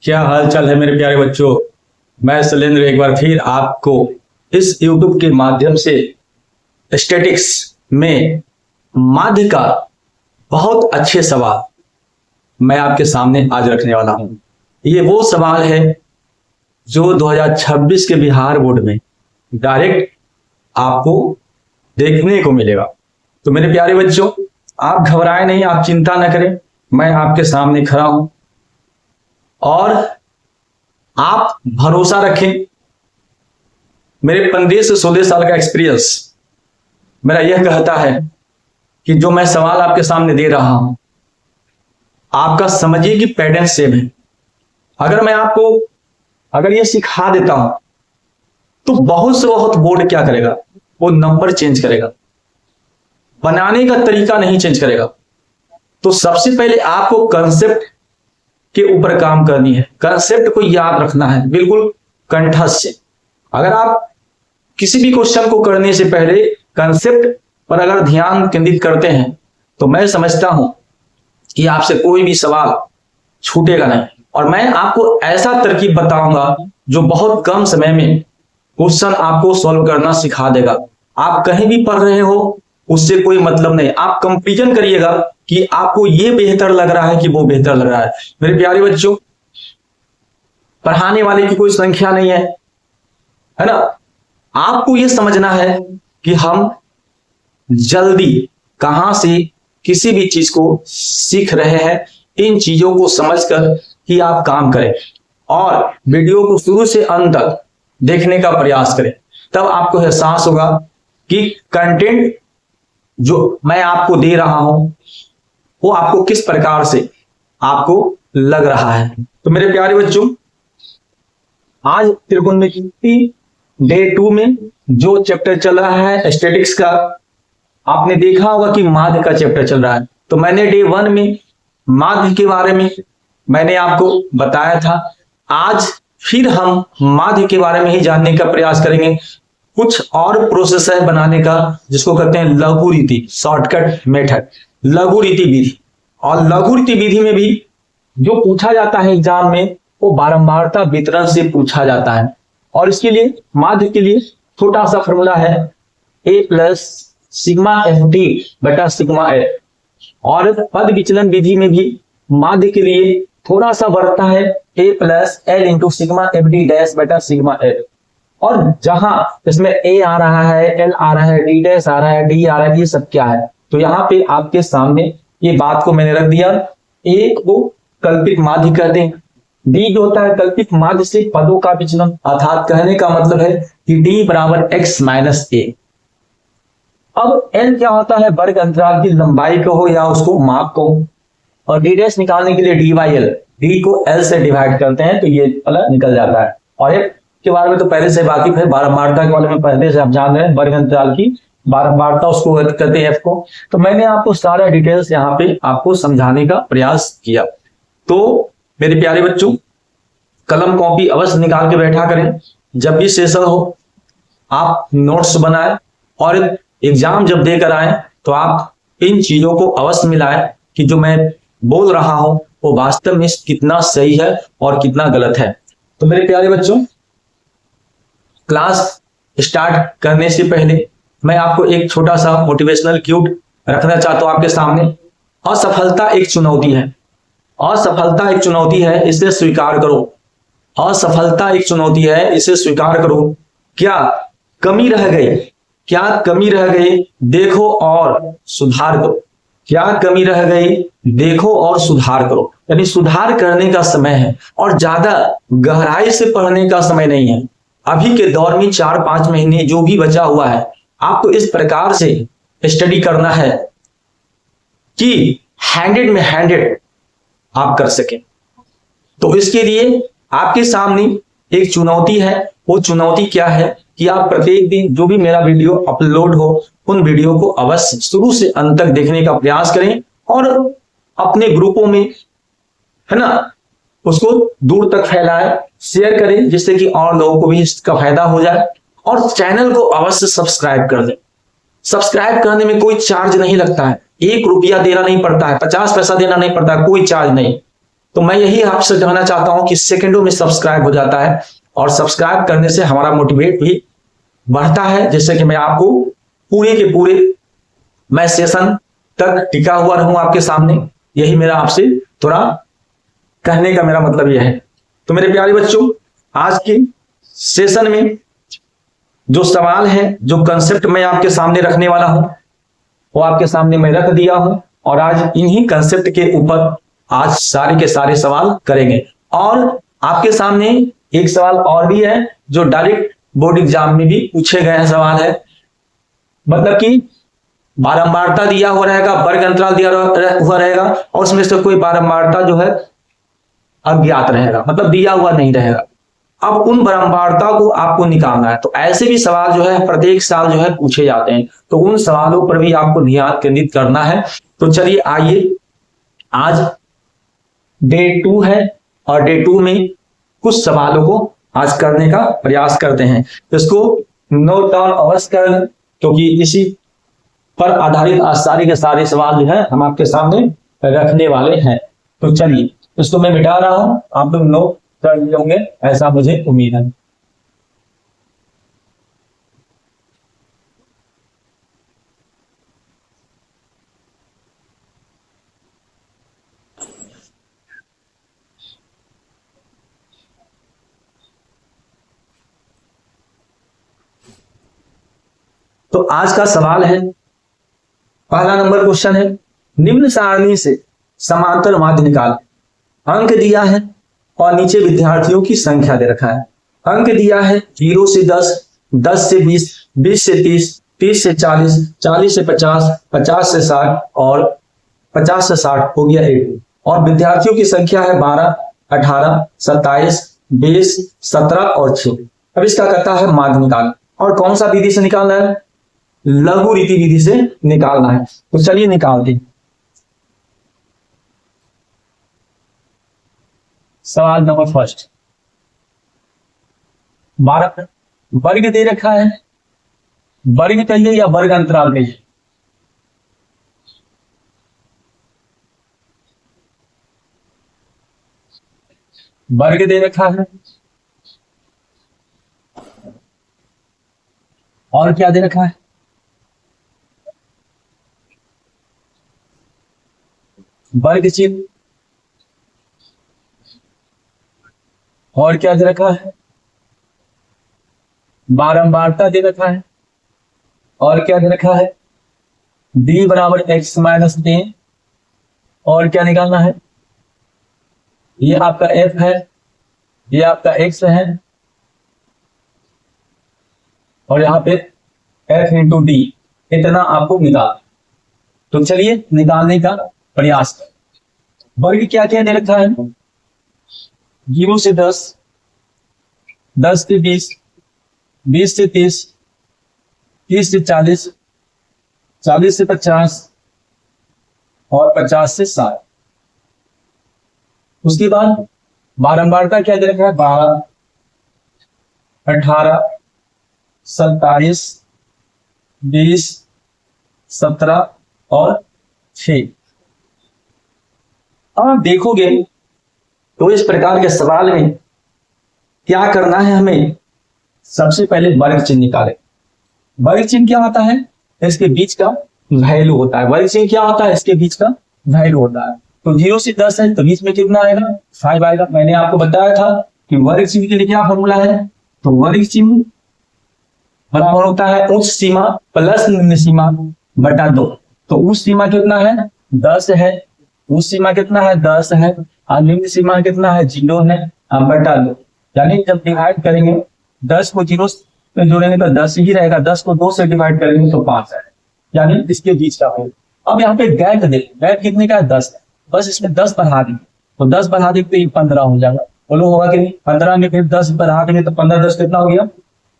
क्या हाल चाल है मेरे प्यारे बच्चों। मैं शैलेंद्र एक बार फिर आपको इस YouTube के माध्यम से स्टैटिक्स में माध्य का बहुत अच्छे सवाल मैं आपके सामने आज रखने वाला हूं। ये वो सवाल है जो 2026 के बिहार बोर्ड में डायरेक्ट आपको देखने को मिलेगा। तो मेरे प्यारे बच्चों, आप घबराए नहीं, आप चिंता न करें, मैं आपके सामने खड़ा हूं और आप भरोसा रखें। मेरे 15 से 16 साल का एक्सपीरियंस मेरा यह कहता है कि जो मैं सवाल आपके सामने दे रहा हूं आपका समझिए कि पैटर्न सेम है। अगर यह सिखा देता हूं तो बहुत से बहुत बोर्ड क्या करेगा, वो नंबर चेंज करेगा, बनाने का तरीका नहीं चेंज करेगा। तो सबसे पहले आपको कंसेप्ट के ऊपर काम करनी है, कंसेप्ट को याद रखना है बिल्कुल कंठस्थ से। अगर आप किसी भी क्वेश्चन को करने से पहले कंसेप्ट पर अगर ध्यान केंद्रित करते हैं तो मैं समझता हूं कि आपसे कोई भी सवाल छूटेगा नहीं। और मैं आपको ऐसा तरकीब बताऊंगा जो बहुत कम समय में क्वेश्चन आपको सॉल्व करना सिखा देगा। आप कहीं भी पढ़ रहे हो उससे कोई मतलब नहीं, आप कंपैरिजन करिएगा कि आपको ये बेहतर लग रहा है कि वो बेहतर लग रहा है। मेरे प्यारे बच्चों, पढ़ाने वाले की कोई संख्या नहीं है ना। आपको ये समझना है कि हम जल्दी कहां से किसी भी चीज को सीख रहे हैं, इन चीजों को समझकर ही आप काम करें और वीडियो को शुरू से अंत तक देखने का प्रयास करें। तब आपको एहसास होगा कि कंटेंट जो मैं आपको दे रहा हूं वो आपको किस प्रकार से आपको लग रहा है। तो मेरे प्यारे बच्चों, आज त्रिकोणमिति डे 2 में जो चैप्टर चल रहा है स्टैटिक्स का, आपने देखा होगा कि माध्य का चैप्टर चल रहा है। तो मैंने डे 1 में माध्य के बारे में मैंने आपको बताया था। आज फिर हम माध्य के बारे में ही जानने का प्रयास करेंगे। कुछ और प्रोसेस है बनाने का जिसको कहते हैं लघु रीति, शॉर्टकट मेथड, लघु रीति विधि। और लघु रीति विधि में भी जो पूछा जाता है एग्जाम में वो बारंबारता वितरण से पूछा जाता है। और इसके लिए माध्य के लिए छोटा सा फॉर्मूला है a+σft बटा सिग्मा a। और पद विचलन विधि में भी माध्य के लिए थोड़ा सा बढ़ता है a+l into sigma fd dash बटा सिग्मा a। और जहां इसमें a आ रहा है, l आ रहा है, d डैश आ रहा है, d आ रहा है, ये सब क्या है। तो यहाँ पे आपके सामने ये बात को मैंने रख दिया। एक को कल्पित माध्य कहते हैं, d जो होता है कल्पित माध्य से पदों का विचलन, अर्थात कहने का मतलब है कि d बराबर x माइनस a। अब l क्या होता है, वर्ग अंतराल की लंबाई को हो या उसको माप को। और d डैश निकालने के लिए d बाई एल, d को l से डिवाइड करते हैं तो ये वाला निकल जाता है। और f के बारे में तो पहले से वाकिफ है, बारंबारता के बारे में पहले से आप जान रहे हैं, वर्ग अंतराल की बारंबारता उसको कहते हैं f को। तो मैंने आपको सारा डिटेल्स यहाँ पे आपको समझाने का प्रयास किया। तो मेरे प्यारे बच्चों, कलम कॉपी अवश्य निकाल के बैठा करें। जब भी सेशन हो आप नोट्स बनाएं और एग्जाम जब देकर आए तो आप इन चीजों को अवश्य मिलाएं कि जो मैं बोल रहा हूं वो वास्तव में कितना सही है और कितना गलत है। तो मेरे प्यारे बच्चों, क्लास स्टार्ट करने से पहले मैं आपको एक छोटा सा मोटिवेशनल क्यूट रखना चाहता हूं आपके सामने। असफलता एक चुनौती है, असफलता एक चुनौती है, इसे स्वीकार करो। असफलता एक चुनौती है, इसे स्वीकार करो। क्या कमी रह गई, क्या कमी रह गई, देखो और सुधार करो। क्या कमी रह गई, देखो और सुधार करो। यानी सुधार करने का समय है और ज्यादा गहराई से पढ़ने का समय नहीं है। अभी के दौर में 4-5 महीने जो भी बचा हुआ है आपको इस प्रकार से स्टडी करना है कि 100 में 100 आप कर सकें। तो इसके लिए आपके सामने एक चुनौती है। वो चुनौती क्या है कि आप प्रत्येक दिन जो भी मेरा वीडियो अपलोड हो उन वीडियो को अवश्य शुरू से अंत तक देखने का प्रयास करें और अपने ग्रुपों में, है ना, उसको दूर तक फैलाएं, शेयर करें जिससे कि और लोगों को भी इसका फायदा हो जाए। और चैनल को अवश्य सब्सक्राइब कर दें। सब्सक्राइब करने में कोई चार्ज नहीं लगता है, 1 रुपया देना नहीं पड़ता है, 50 पैसा देना नहीं पड़ता है, कोई चार्ज नहीं। तो मैं यही आपसे कहना चाहता हूं कि सेकंडों में सब्सक्राइब हो जाता है, और सब्सक्राइब करने से हमारा मोटिवेट भी बढ़ता है, जिससे कि मैं आपको पूरे के पूरे मैं सेशन तक टिका हुआ रहूं आपके सामने। यही मेरा आपसे थोड़ा कहने का मेरा मतलब यह है। तो मेरे प्यारे बच्चों, आज के सेशन में जो सवाल है, जो कंसेप्ट मैं आपके सामने रखने वाला हूं, वो आपके सामने मैं रख दिया हूं, और आज इन्हीं कंसेप्ट के ऊपर आज सारे के सारे सवाल करेंगे। और आपके सामने एक सवाल और भी है जो डायरेक्ट बोर्ड एग्जाम में भी पूछे गए हैं सवाल है, मतलब कि बारंबारता दिया हुआ रहेगा, वर्ग अंतराल दिया हुआ रहेगा, और उसमें से कोई बारंबारता जो है अज्ञात रहेगा, मतलब दिया हुआ नहीं रहेगा। अब उन बारंबारता को आपको निकालना है। तो ऐसे भी सवाल जो है प्रत्येक साल जो है पूछे जाते हैं, तो उन सवालों पर भी आपको ध्यान केंद्रित करना है। तो चलिए आइए, आज डे 2 है, और डे 2 में कुछ सवालों को आज करने का प्रयास करते हैं। इसको नोट डाउन अवश्य कर, क्योंकि इसी पर आधारित आज सारे के सारे सवाल जो है हम आपके सामने रखने वाले हैं। तो चलिए इसको मैं मिटा रहा हूं, आप लोग नोट कर लिए होंगे ऐसा मुझे उम्मीद है। तो आज का सवाल है, पहला नंबर क्वेश्चन है, निम्न सारणी से समांतर माध्य निकाल। अंक दिया है और नीचे विद्यार्थियों की संख्या दे रखा है। अंक दिया है 0 से 10, 10 से 20, 20 से 30, 30 से 40, 40 से 50, 50 से 60 और 50 से 60 हो गया 1। और विद्यार्थियों की संख्या है 12, 18, 27, 20, 17 और 6। अब इसका कहता है माध्य निकाल, और कौन सा विधि से निकालना है? लघु रीति विधि से निकालना है। तो चलिए निकालते हैं। सवाल नंबर फर्स्ट, 12 वर्ग दे रखा है, वर्ग कहिए या वर्ग अंतराल कहिए? वर्ग दे रखा है, और क्या दे रखा है? वर्ग चिन्ह, और क्या दे रखा है? बारंबारता दे रखा है, और क्या दे रखा है? d बराबर x माइनस a, और क्या निकालना है? ये आपका f है, ये आपका x है, और यहां पे f इंटू डी, इतना आपको निकाल। तो चलिए निकालने का प्रयास करें। वर्ग क्या क्या दे रखा है? 0 से 10, 10 से 20, 20 से 30, 30 से 40, 40 से 50 और 50 से 60। उसके बाद बारंबारता क्या दे रखा है? 12, 18, 27, 20, 17 और 6। अब आप देखोगे तो इस प्रकार के सवाल में क्या करना है हमें? सबसे पहले वर्ग चिन्ह निकालें। वर्ग चिन्ह क्या होता है? इसके बीच का वैल्यू होता है। वर्ग चिन्ह क्या होता है? इसके बीच का वैल्यू होता है। तो 0 से 10 है तो बीच में कितना आएगा? 5 आएगा। मैंने आपको बताया था कि वर्ग चिन्ह के लिए क्या फॉर्मूला है? तो वर्ग चिन्ह बराबर होता है उच्च सीमा प्लस निम्न सीमा बटा 2। तो उच्च सीमा कितना है? 10 है। उच्च सीमा कितना है? 10 है। और निम्न सीमा कितना है? 0 है बटा 2। यानी जब डिवाइड करेंगे 10 को 0 में जोड़ेंगे तो 10 ही रहेगा, 10 को 2 से डिवाइड करेंगे तो 5 है, यानी इसके बीच का है। अब यहाँ पे गैप देखें, गैप कितने का है? 10 है। बस इसमें 10 बढ़ा देंगे तो 10 बढ़ा देंगे तो ये 15 हो जाएगा। बोलो होगा कि नहीं? 15 में फिर 10 बढ़ा देंगे तो 15 10 कितना हो गया?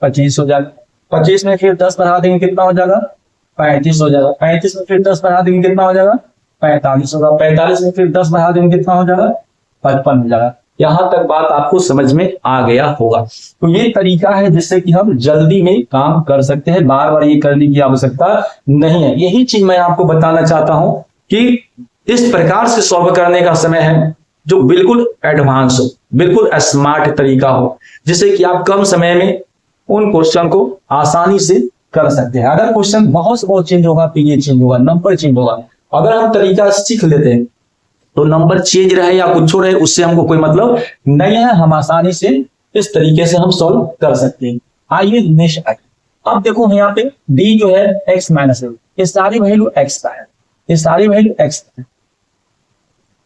25 हो जाएगा। 25 में फिर 10 बढ़ा देंगे कितना हो जाएगा? 35 हो जाएगा। 35 में फिर 10 बढ़ा देंगे कितना हो जाएगा? 45 होगा। 45 में फिर 10 बढ़ा देंगे कितना हो जाएगा? 55 हो जाएगा। यहां तक बात आपको समझ में आ गया होगा। तो ये तरीका है जिससे कि हम जल्दी में काम कर सकते हैं, बार बार ये करने की आवश्यकता नहीं है। यही चीज मैं आपको बताना चाहता हूं कि इस प्रकार से सॉल्व करने का समय है। जो बिल्कुल एडवांस हो, बिल्कुल स्मार्ट तरीका हो, जिससे कि आप कम समय में उन क्वेश्चन को आसानी से कर सकते हैं। अगर क्वेश्चन बहुत चेंज होगा तो ये चेंज होगा, नंबर चेंज होगा। अगर हम तरीका सीख लेते हैं तो नंबर चेंज रहे या कुछ रहे उससे हमको कोई मतलब नहीं है, हम आसानी से इस तरीके से हम सॉल्व कर सकते हैं। आइए नेक्स्ट आइए। अब देखो यहाँ पे डी जो है x माइनस, ये सारी वैल्यू x का है, ये सारी वैल्यू x का है।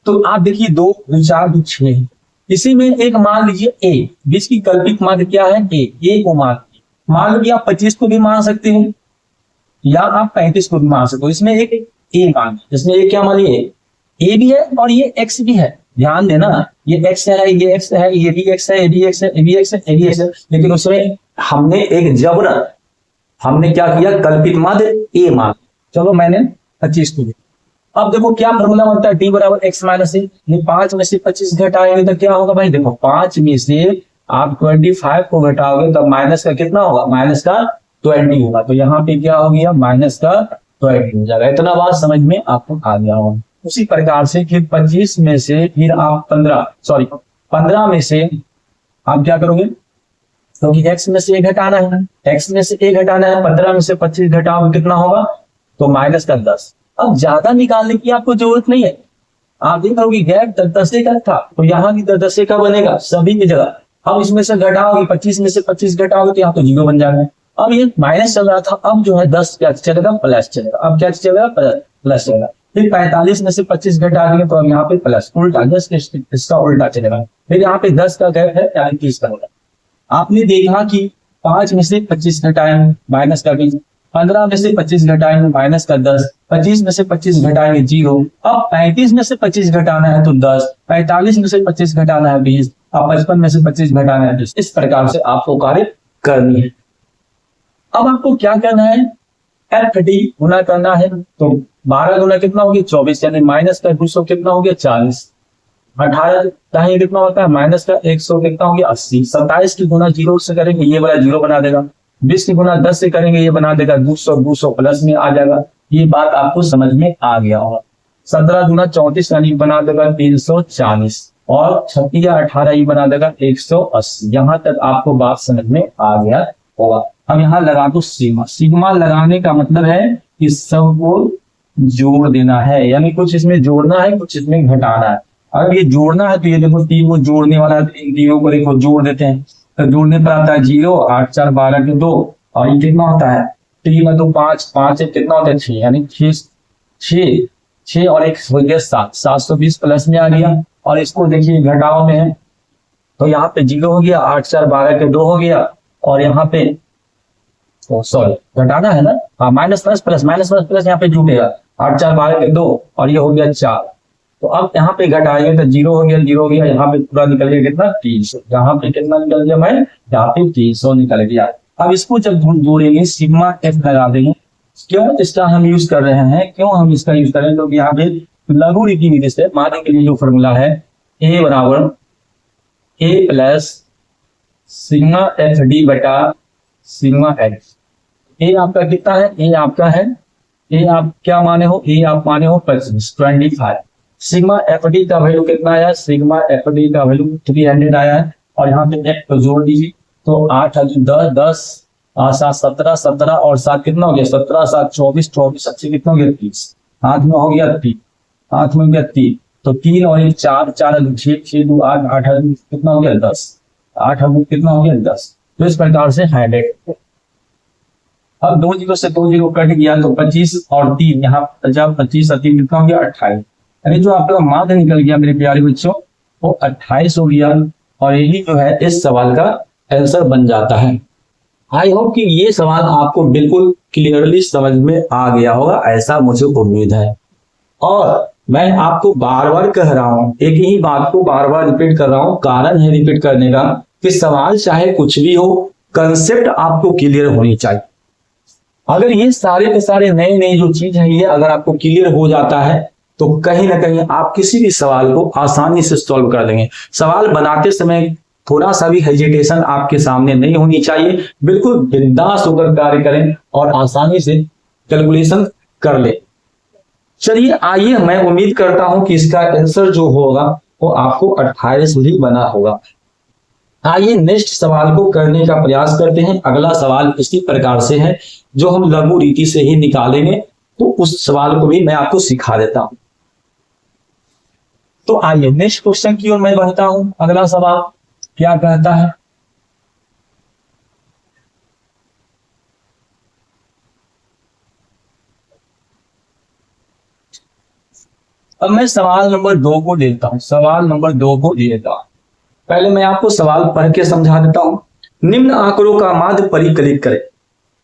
तो आप देखिए 2 2 4 2 6, इसी में एक मान लीजिए a, जिसकी कल्पित माध्य क्या है a को मान लीजिए आप 25 को भी मान सकते हो या आप 35 को भी मान सकते हो। इसमें एक a मान, इसमें एक क्या मानिए a भी है और ये x भी है। ध्यान देना, ये x है, ये x है, ये भी x है, ये भी x है, ये भी x है, ये भी x है। लेकिन उसमें हमने एक जबरन हमने क्या किया, कल्पित माध्य a मान। चलो मैंने 25 को दिया। अब देखो क्या फॉर्मूला बनता है, d बराबर x माइनस ए। ये 5 में से 25 घटाएंगे तो क्या होगा भाई, देखो 5 में से आप 25 को घटाओगे तो माइनस का कितना होगा, माइनस का 20 होगा। तो यहाँ पे क्या हो गया, माइनस का 20 हो जाएगा। इतना बात समझ में आपको आ गया होगा। उसी प्रकार से फिर 25 में से फिर आप 15 में से आप क्या करोगे, तो x में से 1 घटाना है, x में से 1 घटाना है, 15 में से 25 घटाओगे कितना होगा, तो माइनस का 10। अब ज्यादा निकालने की आपको जरूरत नहीं है। आप देख रहे गैप 10 का था तो यहाँ भी 10 का बनेगा सभी की जगह। अब इसमें से घटाओगे, 25 में से 25 घटाओगे तो यहाँ तो 0 बन जाएगा। अब ये माइनस चल रहा था, अब जो है 10 क्या चलेगा, प्लस चलेगा। अब क्या चलेगा, प्लस चलेगा। फिर 45 में से 25 घटा देंगे तो अब यहाँ पे प्लस, उल्टा जस्ट इसका उल्टा चलेगा। फिर यहाँ पे 10 का गैप है यानी 30 का होगा। आपने देखा कि 5 में से 25 घटाएंगे माइनस का 20, 15 में से 25 घटाएंगे माइनस का 10, 25 में से 25 घटाएंगे 0। अब 35 में से 25 घटाना है तो 10, 45 में से 25 घटाना है 20, अब 55 में से 25 घटाना है 20। इस प्रकार से आपको कार्य करनी है। अब आपको क्या करना है, f30 गुना करना है। तो 12 गुना कितना हो गया 24, यानी माइनस का 200 कितना हो गया 40। 18 दाहिने कितना होता है, माइनस का 100 कितना हो गया 80। 27 की गुना 0 से करेंगे ये वाला 0 बना देगा। 20 की गुना 10 से करेंगे ये बना देगा 200 प्लस में आ जाएगा। ये बात आपको समझ में आ गया होगा। 17 गुना 34 यानी बना देगा 340 और 36 या 18 ये बना देगा 180। यहाँ तक आपको बात समझ में आ गया होगा। अब यहाँ लगा दो सिग्मा। सिग्मा लगाने का मतलब है कि सबको जोड़ देना है, यानी कुछ इसमें जोड़ना है कुछ इसमें घटाना है। अगर ये जोड़ना है तो ये देखो 3 को जोड़ने वाला है, 3 को देखो जोड़ देते हैं तो जोड़ने पर आता है 0, 8 4 12 के 2 और ये कितना होता है 3 में 2 5, 5 से कितना होता है 6, यानी 6 और 1 हो गया 7, 720 प्लस में आ गया। और इसको देखिए घटाओ में है तो यहाँ पे 0 हो गया, 8 4 12 के 2 हो गया और यहाँ पे सॉरी घटाना है ना, हाँ माइनस प्लस यहाँ पे जुड़ेगा 8 4 12 के 2 और ये हो गया 4। तो अब यहाँ पे घटाएंगे तो 0 हो गया, यहाँ पे पूरा निकल गया कितना 300। यहाँ पे कितना निकल गया भाई, यहाँ पे 300 निकल गया। अब इसको जब हम जोड़ेंगे सिग्मा f लगा देंगे। क्यों इसका हम यूज कर रहे हैं, क्यों हम इसका यूज कर रहे हैं, क्योंकि यहाँ पे लघु रीति विधि से माने के लिए जो फॉर्मूला है a बराबर a plus sigma F D बटा सिग्मा एक्स। ए आपका कितना है, ए आपका है, ए आप क्या माने हो, ए आप माने हो 25। सिग्मा एफ डी का वैल्यू कितना आया, सिग्मा एफ डी का वैल्यू 300 आया है। और यहाँ पे एफ को जोड़ दीजिए तो 8 10 10 7 17 17 और 7 कितना हो गया 17 7 24 24 अच्छे कितना हो गया 30। हाथ में हो गया 3, हाथ में हो गया 3 तो 3 और 1 4 4 6 6 2 8 8 कितना हो गया 10, 8 कितना हो गया 10। तो इस प्रकार से 100। अब 2 0 से 2 0 कट गया तो 25 और 3 यहाँ जब 25 और 3 कितना हो गया 28। यानी जो आपका माध्य निकल गया मेरे प्यारे बच्चों वो 28 हो गया। और यही जो है इस सवाल का आंसर बन जाता है। आई होप कि ये सवाल आपको बिल्कुल क्लियरली समझ में आ गया होगा, ऐसा मुझे उम्मीद है। और मैं आपको बार बार कह रहा हूं, एक ही बात को बार बार रिपीट कर रहा हूं, कारण है रिपीट करने का कि सवाल चाहे कुछ भी हो, कंसेप्ट आपको क्लियर होनी चाहिए। अगर ये सारे के सारे नए नए जो चीज है ये अगर आपको क्लियर हो जाता है तो कहीं ना कहीं आप किसी भी सवाल को आसानी से सॉल्व कर देंगे। सवाल बनाते समय थोड़ा सा भी हेजिटेशन आपके सामने नहीं होनी चाहिए, बिल्कुल बिंदास होकर कार्य करें और आसानी से कैलकुलेशन कर ले। चलिए आइए, मैं उम्मीद करता हूं कि इसका आंसर जो होगा वो आपको 28 भी बना होगा। आइए नेक्स्ट सवाल को करने का प्रयास करते हैं। अगला सवाल इसी प्रकार से है जो हम लघु रीति से ही निकालेंगे, तो उस सवाल को भी मैं आपको सिखा देता हूं। तो आइए नेक्स्ट क्वेश्चन की ओर मैं बढ़ता हूं। अगला सवाल क्या कहता है, अब मैं सवाल नंबर 2 को लेता हूं। सवाल नंबर 2 को लेता हूं। पहले मैं आपको सवाल पढ़ के समझा देता हूं। निम्न आंकड़ों का माध्य परिकलित करें।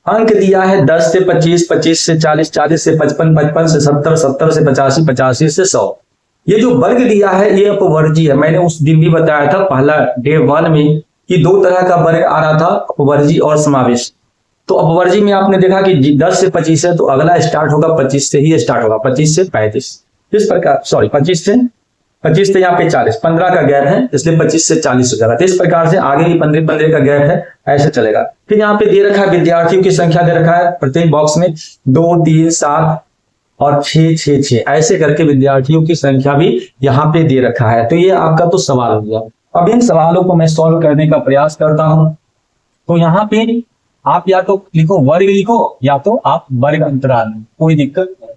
अंक दिया है 10 से 25, 25 से 40, 40 से 55, 55 से 70, 70 से 85, 85 से 100। ये जो वर्ग दिया है ये अपवर्जी है। मैंने उस दिन भी बताया था पहला डे 1 में कि 2 तरह का वर्ग आ रहा था, अपवर्जी और समावेश। तो अपवर्जी में आपने देखा कि 10 से 25 है तो अगला स्टार्ट होगा 25 से ही स्टार्ट होगा, 25 से 35 इस प्रकार, सॉरी 25 से यहाँ पे 40, 15 का गैप है इसलिए 25 से 40 हो जाएगा। तो इस प्रकार से आगे भी 15 का गैप है, ऐसे चलेगा। फिर यहाँ पे दे रखा है विद्यार्थियों की संख्या दे रखा है प्रत्येक बॉक्स में 2, 3, 7 और 6, 6, 6 ऐसे करके विद्यार्थियों की संख्या भी यहाँ पे दे रखा है। तो ये आपका तो सवाल हो गया। अब इन सवालों को मैं सॉल्व करने का प्रयास करता हूं। तो यहाँ पे आप या तो लिखो वर्ग लिखो या तो आप वर्ग अंतराल, कोई दिक्कत नहीं।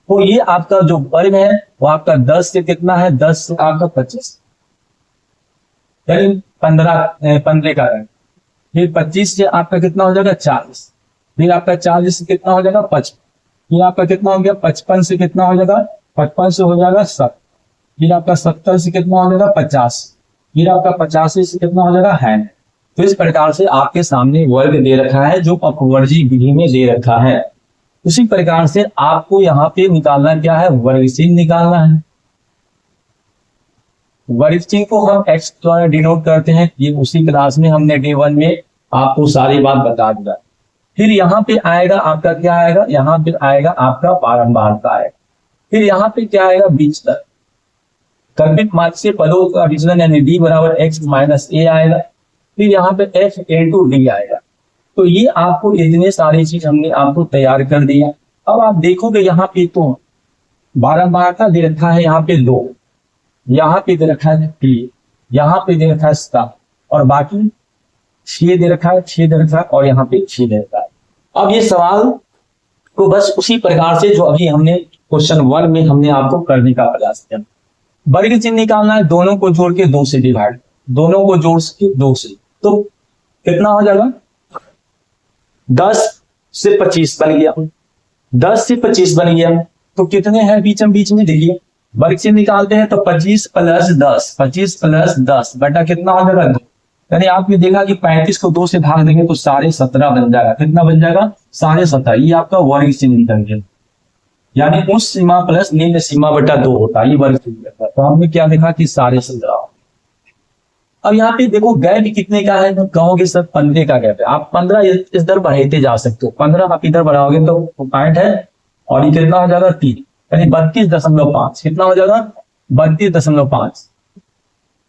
तो ये आपका जो वर्ग है वो आपका 10 से कितना है, 10 से आपका 25 यानी 15 का है। फिर 25 से आपका कितना हो जाएगा 40, फिर आपका 40 से कितना हो जाएगा 55, फिर आपका कितना हो गया 55 से कितना हो जाएगा 55 से हो जाएगा 70, फिर आपका 70 से कितना हो जाएगा 50, फिर आपका 85 से कितना हो जाएगा 100। तो इस प्रकार से आपके सामने वर्ग दे रखा है जो अपवर्जी विधि में दे रखा है। उसी प्रकार से आपको यहाँ पे निकालना क्या है, वर्ग चिन्ह निकालना है। वर्ग चिन्ह को हम x द्वारा डिनोट करते हैं। ये उसी क्लास में हमने डे 1 में आपको सारी बात बता दिया। फिर यहाँ पे आएगा आपका क्या आएगा, यहाँ पे आएगा आपका बारंबारता आएगा। फिर यहाँ पे क्या आएगा विचलन, कल्पित माध्य से पदों का विचलन यानी d बराबर x माइनस a आएगा। फिर यहाँ पे f इंटू d आएगा। तो ये आपको इतने सारी चीज हमने आपको तैयार कर दिया। अब आप देखोगे यहाँ पे तो बारंबारता दे रखा है, यहाँ पे 2, यहाँ पे दे रखा है 3, यहाँ पे दे रखा है 7 और बाकी 6 दे रखा है, 6 दे रखा है और यहाँ पे 6 दे रखा है। अब ये सवाल को बस उसी प्रकार से जो अभी हमने क्वेश्चन 1 में हमने आपको करने का प्रयास किया। वर्ग चिन्ह निकालना है, दोनों को जोड़ के 2 से डिवाइड, दोनों को जोड़ के 2 से, तो कितना हो जाएगा 10 से 25 बन गया, 10 से 25 बन गया। तो कितने हैं बीच में देखिए वर्ग चिन्ह निकालते हैं तो 25 प्लस 10, 25 प्लस 10 बटा कितना हो जाएगा 2। यानी आपने देखा कि 35 को 2 से भाग देंगे तो 17.5 बन जाएगा। कितना बन जाएगा 17.5। ये आपका वर्ग चिन्ह निकल गया, यानी उस सीमा प्लस निम्न सीमा बटा 2 होता है, ये वर्ग चिन्ह। तो हमने क्या देखा कि 17.5। अब यहाँ पे देखो गैप कितने का है, तो कहोगे सर 15 का गैप है। आप 15 इस दर बढ़ाते जा सकते हो, 15 आप इधर बढ़ाओगे तो पॉइंट है और ये कितना हो जाएगा 3, यानी 32.5। कितना हो जाएगा 32.5।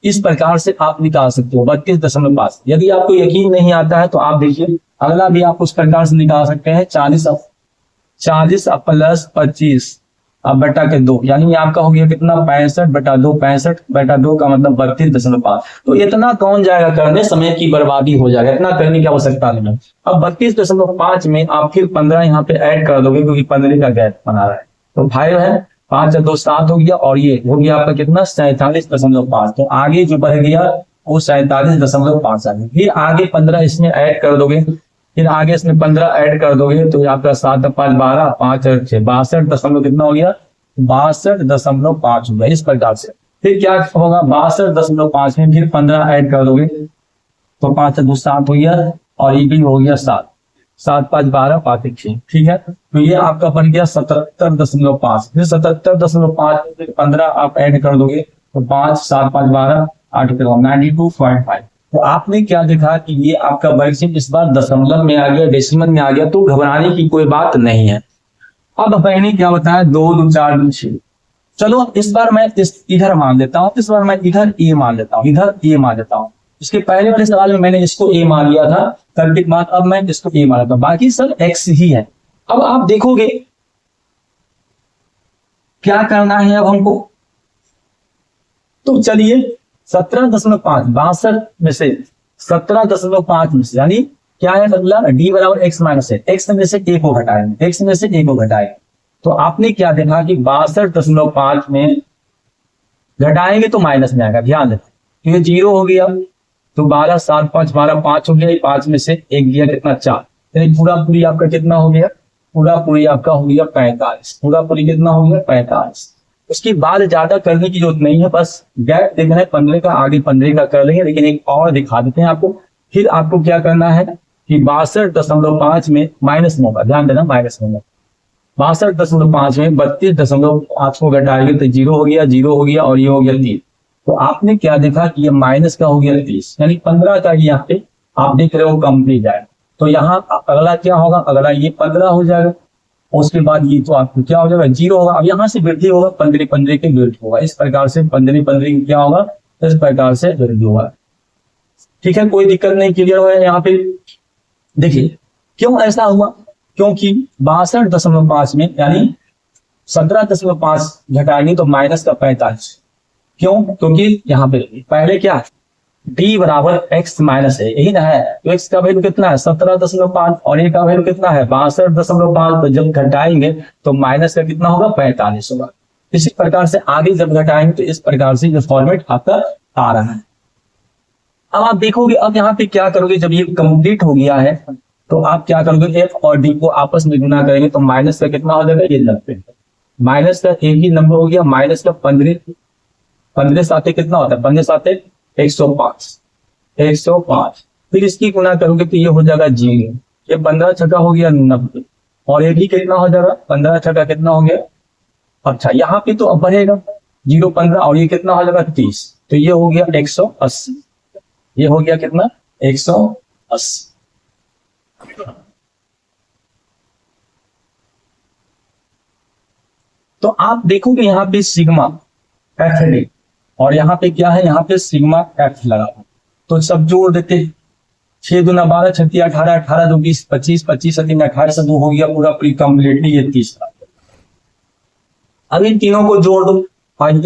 इस प्रकार से आप निकाल सकते हो 32.5। यदि आपको यकीन नहीं आता है तो आप देखिए अगला भी आप उस प्रकार से निकाल सकते हैं, 40 प्लस 25 अब बटा के 2, यानी आपका हो गया कितना 65 बटा 2, 65 बटा 2 का मतलब 32.5। तो इतना कौन जाएगा करने, समय की बर्बादी हो जाएगा, इतना करने की आवश्यकता नहीं है। अब 32.5 में आप फिर 15 यहाँ पे ऐड कर दोगे क्योंकि 15 का गैप बना रहा है, तो 5 है, 5 और 2 7 हो गया और ये हो गया आपका कितना 47.5। तो आगे जो बढ़ गया वो 47.5 आ गया। फिर आगे 15 इसमें ऐड कर दोगे, फिर आगे इसमें 15 ऐड कर दोगे तो आपका 7 5 12 5 और 6 62 कितना हो गया 62.5 हो गया। इस प्रकार से फिर क्या होगा 62.5 में फिर 15 ऐड कर दोगे तो 5 और 2 7 हो गया और ये भी हो गया 7, 7 5 12 5 6, ठीक है। तो ये आपका बन गया 77.5। फिर 77.5 में 15 आप ऐड कर दोगे तो 5 7 5 12 8 92.5। तो आपने क्या देखा कि ये आपका वर्ग चिन्ह इस बार दशमलव में आ गया, डेसिमल में आ गया, तो घबराने की कोई बात नहीं है। अब मैंने क्या बताया 2 2 4 2 6। चलो इस बार मैं इधर मान लेता हूँ, इस बार मैं इधर ए मान लेता हूँ, इधर ए मान लेता हूँ। इसके पहले वाले सवाल में मैंने इसको ए मान लिया था कल्पित मान, अब मैं इसको ए मान लेता हूँ, बाकी सब एक्स ही है। अब आप देखोगे क्या करना है अब हमको, तो चलिए 17.5 62 में से 17.5 में से यानी क्या है अगला डी बराबर एक्स माइनस है, एक्स में से ए को घटाएंगे, एक्स में से ए को घटाएंगे। तो आपने क्या देखा कि 62.5 में घटाएंगे तो माइनस में आएगा, ध्यान दें तो ये 0 हो गया, तो 12 7 5 12 5 हो गया, 5 में से एक गया कितना 4, यानी पूरा पूरी आपका कितना हो गया, पूरा पूरी आपका हो गया 45, पूरा पूरी कितना हो गया 45। उसके बाद ज्यादा करने की जरूरत नहीं है, बस गैप देखना है 15 का, आगे 15 का कर लेंगे, लेकिन एक और दिखा देते हैं आपको। फिर आपको क्या करना है कि 62.5 में माइनस में होगा, ध्यान देना माइनस में होगा, 62.5 में 32.5 को घटाएंगे तो 0 हो गया, 0 हो गया और ये हो गया 3। तो आपने क्या देखा कि ये माइनस का हो गया 30, यानी 15 का यहाँ पे आप देख रहे हो कंप्लीट जाएगा। तो यहाँ अगला क्या होगा, अगला ये 15 हो जाएगा, उसके बाद ये तो आपको क्या हो जाएगा 0 होगा। अब यहाँ से वृद्धि होगा 15 15 के वृद्धि होगा, इस प्रकार से 15 15 क्या होगा, इस प्रकार से वृद्धि होगा। ठीक है, कोई दिक्कत नहीं, क्लियर हुआ है यहाँ पे। देखिए क्यों ऐसा हुआ, क्योंकि 62.5 में यानी 17.5 घटाएंगे तो माइनस का 45, क्यों, क्योंकि यहाँ पे पहले क्या है d बराबर x माइनस है, यही ना है, तो x का वैल्यू कितना है 17.5 और a का वैल्यू कितना है 62.5, तो जब घटाएंगे तो माइनस का कितना होगा 45 होगा। इसी प्रकार से आगे जब घटाएंगे तो इस प्रकार से जो फॉर्मेट आपका आ रहा है। अब आप देखोगे, अब यहाँ पे क्या करोगे, जब ये कंप्लीट हो गया है तो आप क्या करोगे f और d को आपस में गुना करेंगे तो माइनस का कितना हो जाएगा, ये 90, माइनस का एक ही नंबर हो गया, माइनस का 15 15 साथे कितना होता है, 15 साथे 105 105, फिर इसकी गुना करोगे तो ये हो जाएगा 0, ये 15 छक्का हो गया 90 और ये भी कितना हो जाएगा 15 छक्का कितना हो गया। अच्छा यहाँ पे तो अब बढ़ेगा 0 15 और ये कितना हो जाएगा 30, तो ये हो गया 180, ये हो गया कितना 180। तो आप देखोगे यहाँ पे सिग्मा एफ डी और यहाँ पे क्या है, यहाँ पे सिग्मा एफ लगा, तो सब जोड़ देते, 6 दूना 12 36 18 18 2 20 25 25 3 18 से 2 हो गया पूरा पूरी कंप्लीटली ये 30। अब इन तीनों को जोड़ दो और इन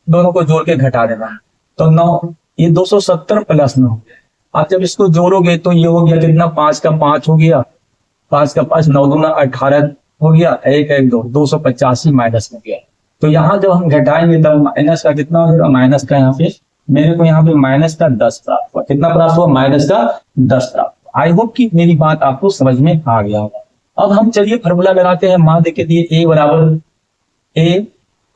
दोनों को जोड़ के घटा देना, तो 9 ये 270 प्लस 9। आप जब इसको जोड़ोगे तो ये हो गया कितना 5 का 5 हो गया, 5 का 5 9 दूना 18 हो गया, 1 1 2 285 माइनस हो गया। तो यहाँ जब हम घटाएंगे तब माइनस का कितना हो जाएगा, माइनस का यहाँ पे मेरे को यहाँ पे माइनस का 10 प्राप्त हुआ, कितना प्राप्त हुआ माइनस का 10 प्राप्त। आई होप कि मेरी बात आपको समझ में आ गया होगा। अब हम चलिए फॉर्मूला लगाते हैं, मान के दिए ए बराबर ए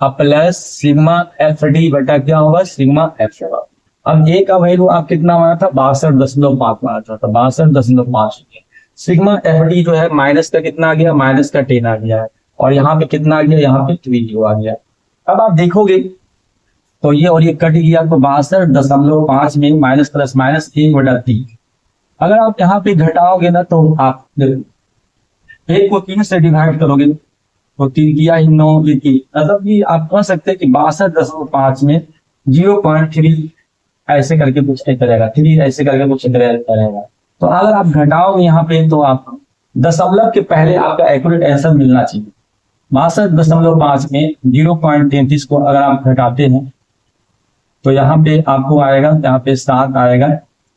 प्लस सिग्मा एफ डी बटा क्या होगा सिग्मा एफ होगा। अब ए का वैल्यू आप कितना माना था 62.5 माना था, तो 62.5 सिग्मा एफ डी जो है माइनस का कितना आ गया, माइनस का 10 आ गया है और यहाँ पे कितना आ गया, यहाँ पे 3 आ गया। अब आप देखोगे तो ये और ये कट गया, तो 62.5 में माइनस प्लस माइनस 1/3। अगर आप यहाँ पे घटाओगे ना तो आप 1 को 3 से डिवाइड करोगे तो 3 किया ही 9 ये 3, मतलब कि आप कह सकते हैं कि 62.5 में 0.3 ऐसे करके कुछ रहेगा, 3 ऐसे करके कुछ रहेगा। तो अगर आप घटाओगे यहाँ पे तो आप दशमलव के पहले आपका एक्यूरेट आंसर मिलना चाहिए। 62.5 में 0.33 को अगर आप घटाते हैं तो यहाँ पे आपको आएगा, यहाँ पे 7 आएगा,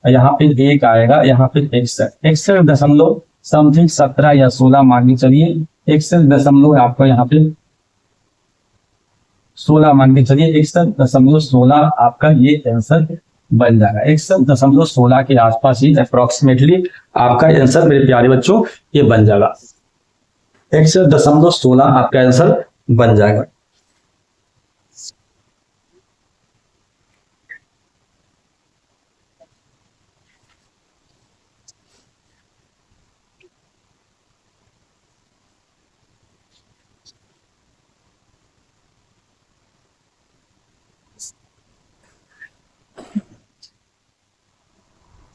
यहाँ पे 1 आएगा, यहाँ पे 61 दशमलव समथिंग 17 या 16 मान के चलिए, 61 दशमलव आपका यहाँ पे 16 मान के चलिए, 61.16 आपका ये आंसर बन जाएगा। 61.16 के आसपास ही अप्रोक्सीमेटली आपका आंसर मेरे प्यारे बच्चों ये बन जाएगा, 61.16 आपका आंसर बन जाएगा।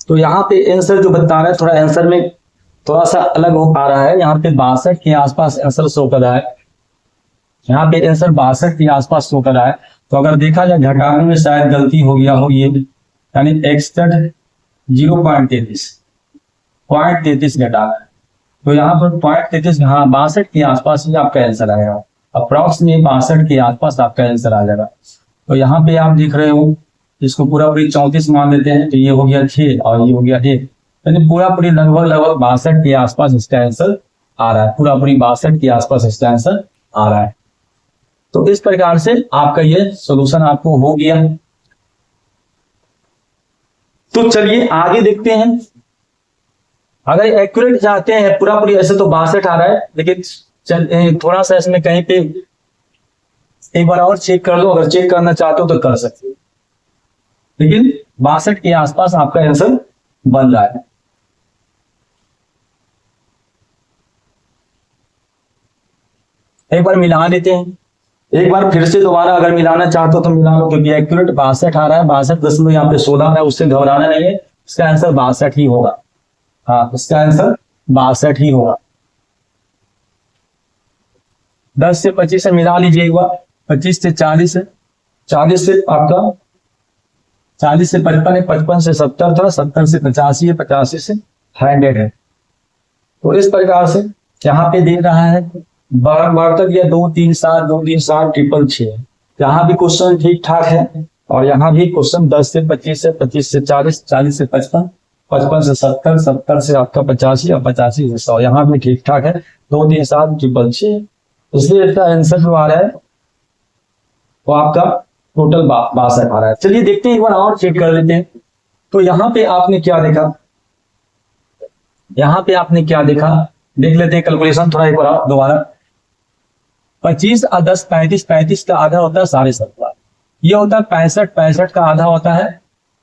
तो यहाँ पे आंसर जो बता रहा है थोड़ा आंसर में थोड़ा सा अलग हो पा रहा है, यहाँ पे 62 के आसपास आंसर शो कर रहा है, यहाँ पे आंसर 62 के आसपास शो कर रहा है। तो अगर देखा जाए घटाने में शायद गलती हो गया हो, ये यानी 0.33 घटाना है, तो यहाँ पर 0.33 हाँ 62 के आसपास ही आपका आंसर आएगा, अप्रोक्सीमेट 62 के आसपास आपका आंसर आ जाएगा। तो यहाँ पे आप देख रहे हो इसको पूरा पूरी 34 मान लेते हैं, तो ये हो गया 6 और ये हो गया 1, यानी पूरा पूरी लगभग 62 के आसपास इसका आंसर आ रहा है, पूरा पूरी 62 के आसपास इसका आंसर आ रहा है। तो इस प्रकार से आपका ये सॉल्यूशन आपको हो गया। तो चलिए आगे देखते हैं। अगर एक्यूरेट चाहते हैं पूरा पूरी, ऐसे तो 62 आ रहा है, लेकिन थोड़ा सा इसमें कहीं पे एक बार और चेक कर लो, अगर चेक करना चाहते हो तो कर सकते हो, लेकिन 62 के आसपास आपका आंसर बन रहा है। एक बार मिला देते हैं, एक बार फिर से दोबारा अगर मिलाना चाहते हो तो मिला लो, क्योंकि एक्यूरेट 62 आ रहा है, 62 यहाँ पे 16 आ रहा है, उससे घबराना नहीं है, इसका आंसर 62 ही होगा। हाँ, इसका आंसर 62 ही होगा। 10 से 25 से मिला लीजिए एक बार, 25 से 40 है, 40 से आपका 40 से 55 है, 55 से 70 था, 70 से 85 है, 85 से 100 है। तो इस प्रकार से यहाँ पे दे रहा है बढ़ या 2 3 7 2 3 7 6 6, यहाँ भी क्वेश्चन ठीक ठाक है, और यहाँ भी क्वेश्चन 10 से 25 से 25 से 40 40 से 55 55 से 70 70 से आपका 85 और 85 से 100, यहाँ भी ठीक ठाक है, 2 3 7 6 6, इसलिए इसका आंसर जो आ रहा है वो आपका टोटल 62 आ रहा है। चलिए देखते हैं, एक बार और चेक कर लेते हैं। तो यहाँ पे आपने क्या देखा, यहाँ पे आपने क्या देखा, देख लेते हैं कैलकुलेशन थोड़ा एक बार दोबारा। 25 और 10 35, 35 का आधा होता है 17.5, ये होता है 65, 65 का आधा होता है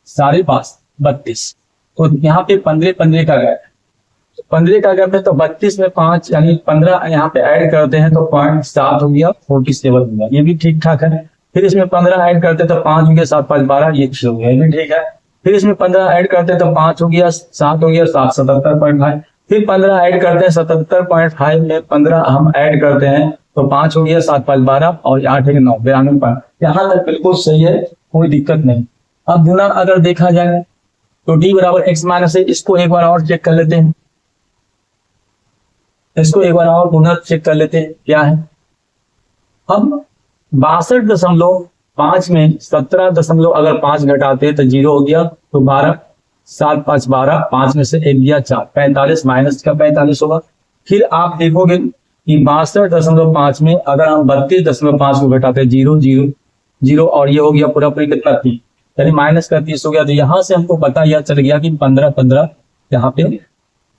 5.5 32, तो यहाँ पे 15 15 का गैप, 15 का गैप है, तो 32 में 5 यानी 15 यहाँ पे ऐड करते हैं तो 0.7 हो गया, 47 हो गया, ये भी ठीक ठाक है। फिर इसमें 15 ऐड करते तो 5 हो गया, 7 5 12, ये हो गया, ये भी ठीक है। फिर इसमें 15 ऐड करते तो 5 हो गया, 7 हो गया, 7 77.5, फिर 15 ऐड करते हैं 77.5 में 15 हम ऐड करते हैं तो 5 हो गया, 7 5 12 और 8 है 9 92, यहाँ तक बिल्कुल सही है, कोई दिक्कत नहीं। अब गुना अगर देखा जाए तो d बराबर x माइनस है, इसको एक बार और चेक कर लेते हैं, इसको एक बार और गुना चेक कर लेते हैं क्या है। अब 62.5 में 17 अगर 5 घटाते हैं तो 0 हो गया, तो 12 7 5 12, 5 में से 1 गया 4, 45 माइनस का 45 होगा। फिर आप देखोगे कि 62.5 में अगर हम 32.5 को घटाते हैं 0 0 0, और ये हो गया पूरा पूरी कितना 30, यानी माइनस का 30 हो गया। तो यहाँ से हमको पता यह चल गया कि 15 15 यहाँ पे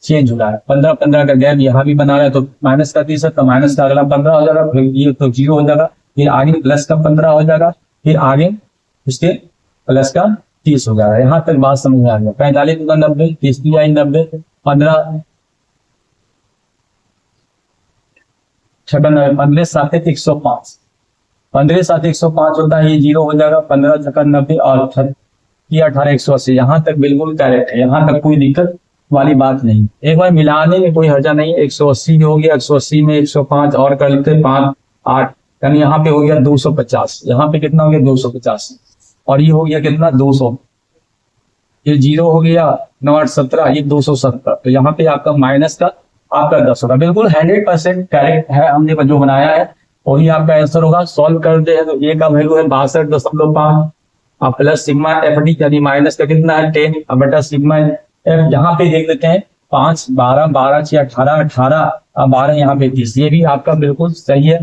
चेंज हो रहा है, 15 15 का गैप यहाँ भी बना रहा है, तो माइनस का 30 है, तो माइनस का अगला 15 हो जाएगा, फिर ये तो 0 हो जाएगा, फिर आगे प्लस का 15 हो जाएगा, फिर आगे उसके प्लस का 30 हो जाएगा। यहाँ तक बात समझ में आ गया। 45 का 90, 30 की आई 90, 15 96, 15 7 105, 15 7 105 होता है, ये 0 हो जाएगा, 15 छक्का 90 और 18 180, यहाँ तक बिल्कुल करेक्ट है, यहाँ तक कोई दिक्कत वाली बात नहीं। एक बार मिलाने में कोई हर्जा नहीं, 180 हो गया, 180 में 105 और कर लेते 5 8, यानी यहाँ पे हो गया 250, यहाँ पे कितना हो गया 250, और ये हो गया कितना 200, ये 0 हो गया 9 8 17, ये 270, तो यहाँ पे आपका माइनस का आपका 10 होगा, बिल्कुल 100% करेक्ट है, हमने जो बनाया है वही आपका आंसर होगा। सॉल्व करते हैं तो ये का वैल्यू है 62.5 और प्लस सिग्मा एफ डी, यानी माइनस का कितना है 10 बटा सिग्मा एफ, यहाँ पे देख लेते हैं 5 12 12 6 18 18 और 12 यहाँ पे 30, ये भी आपका बिल्कुल सही है,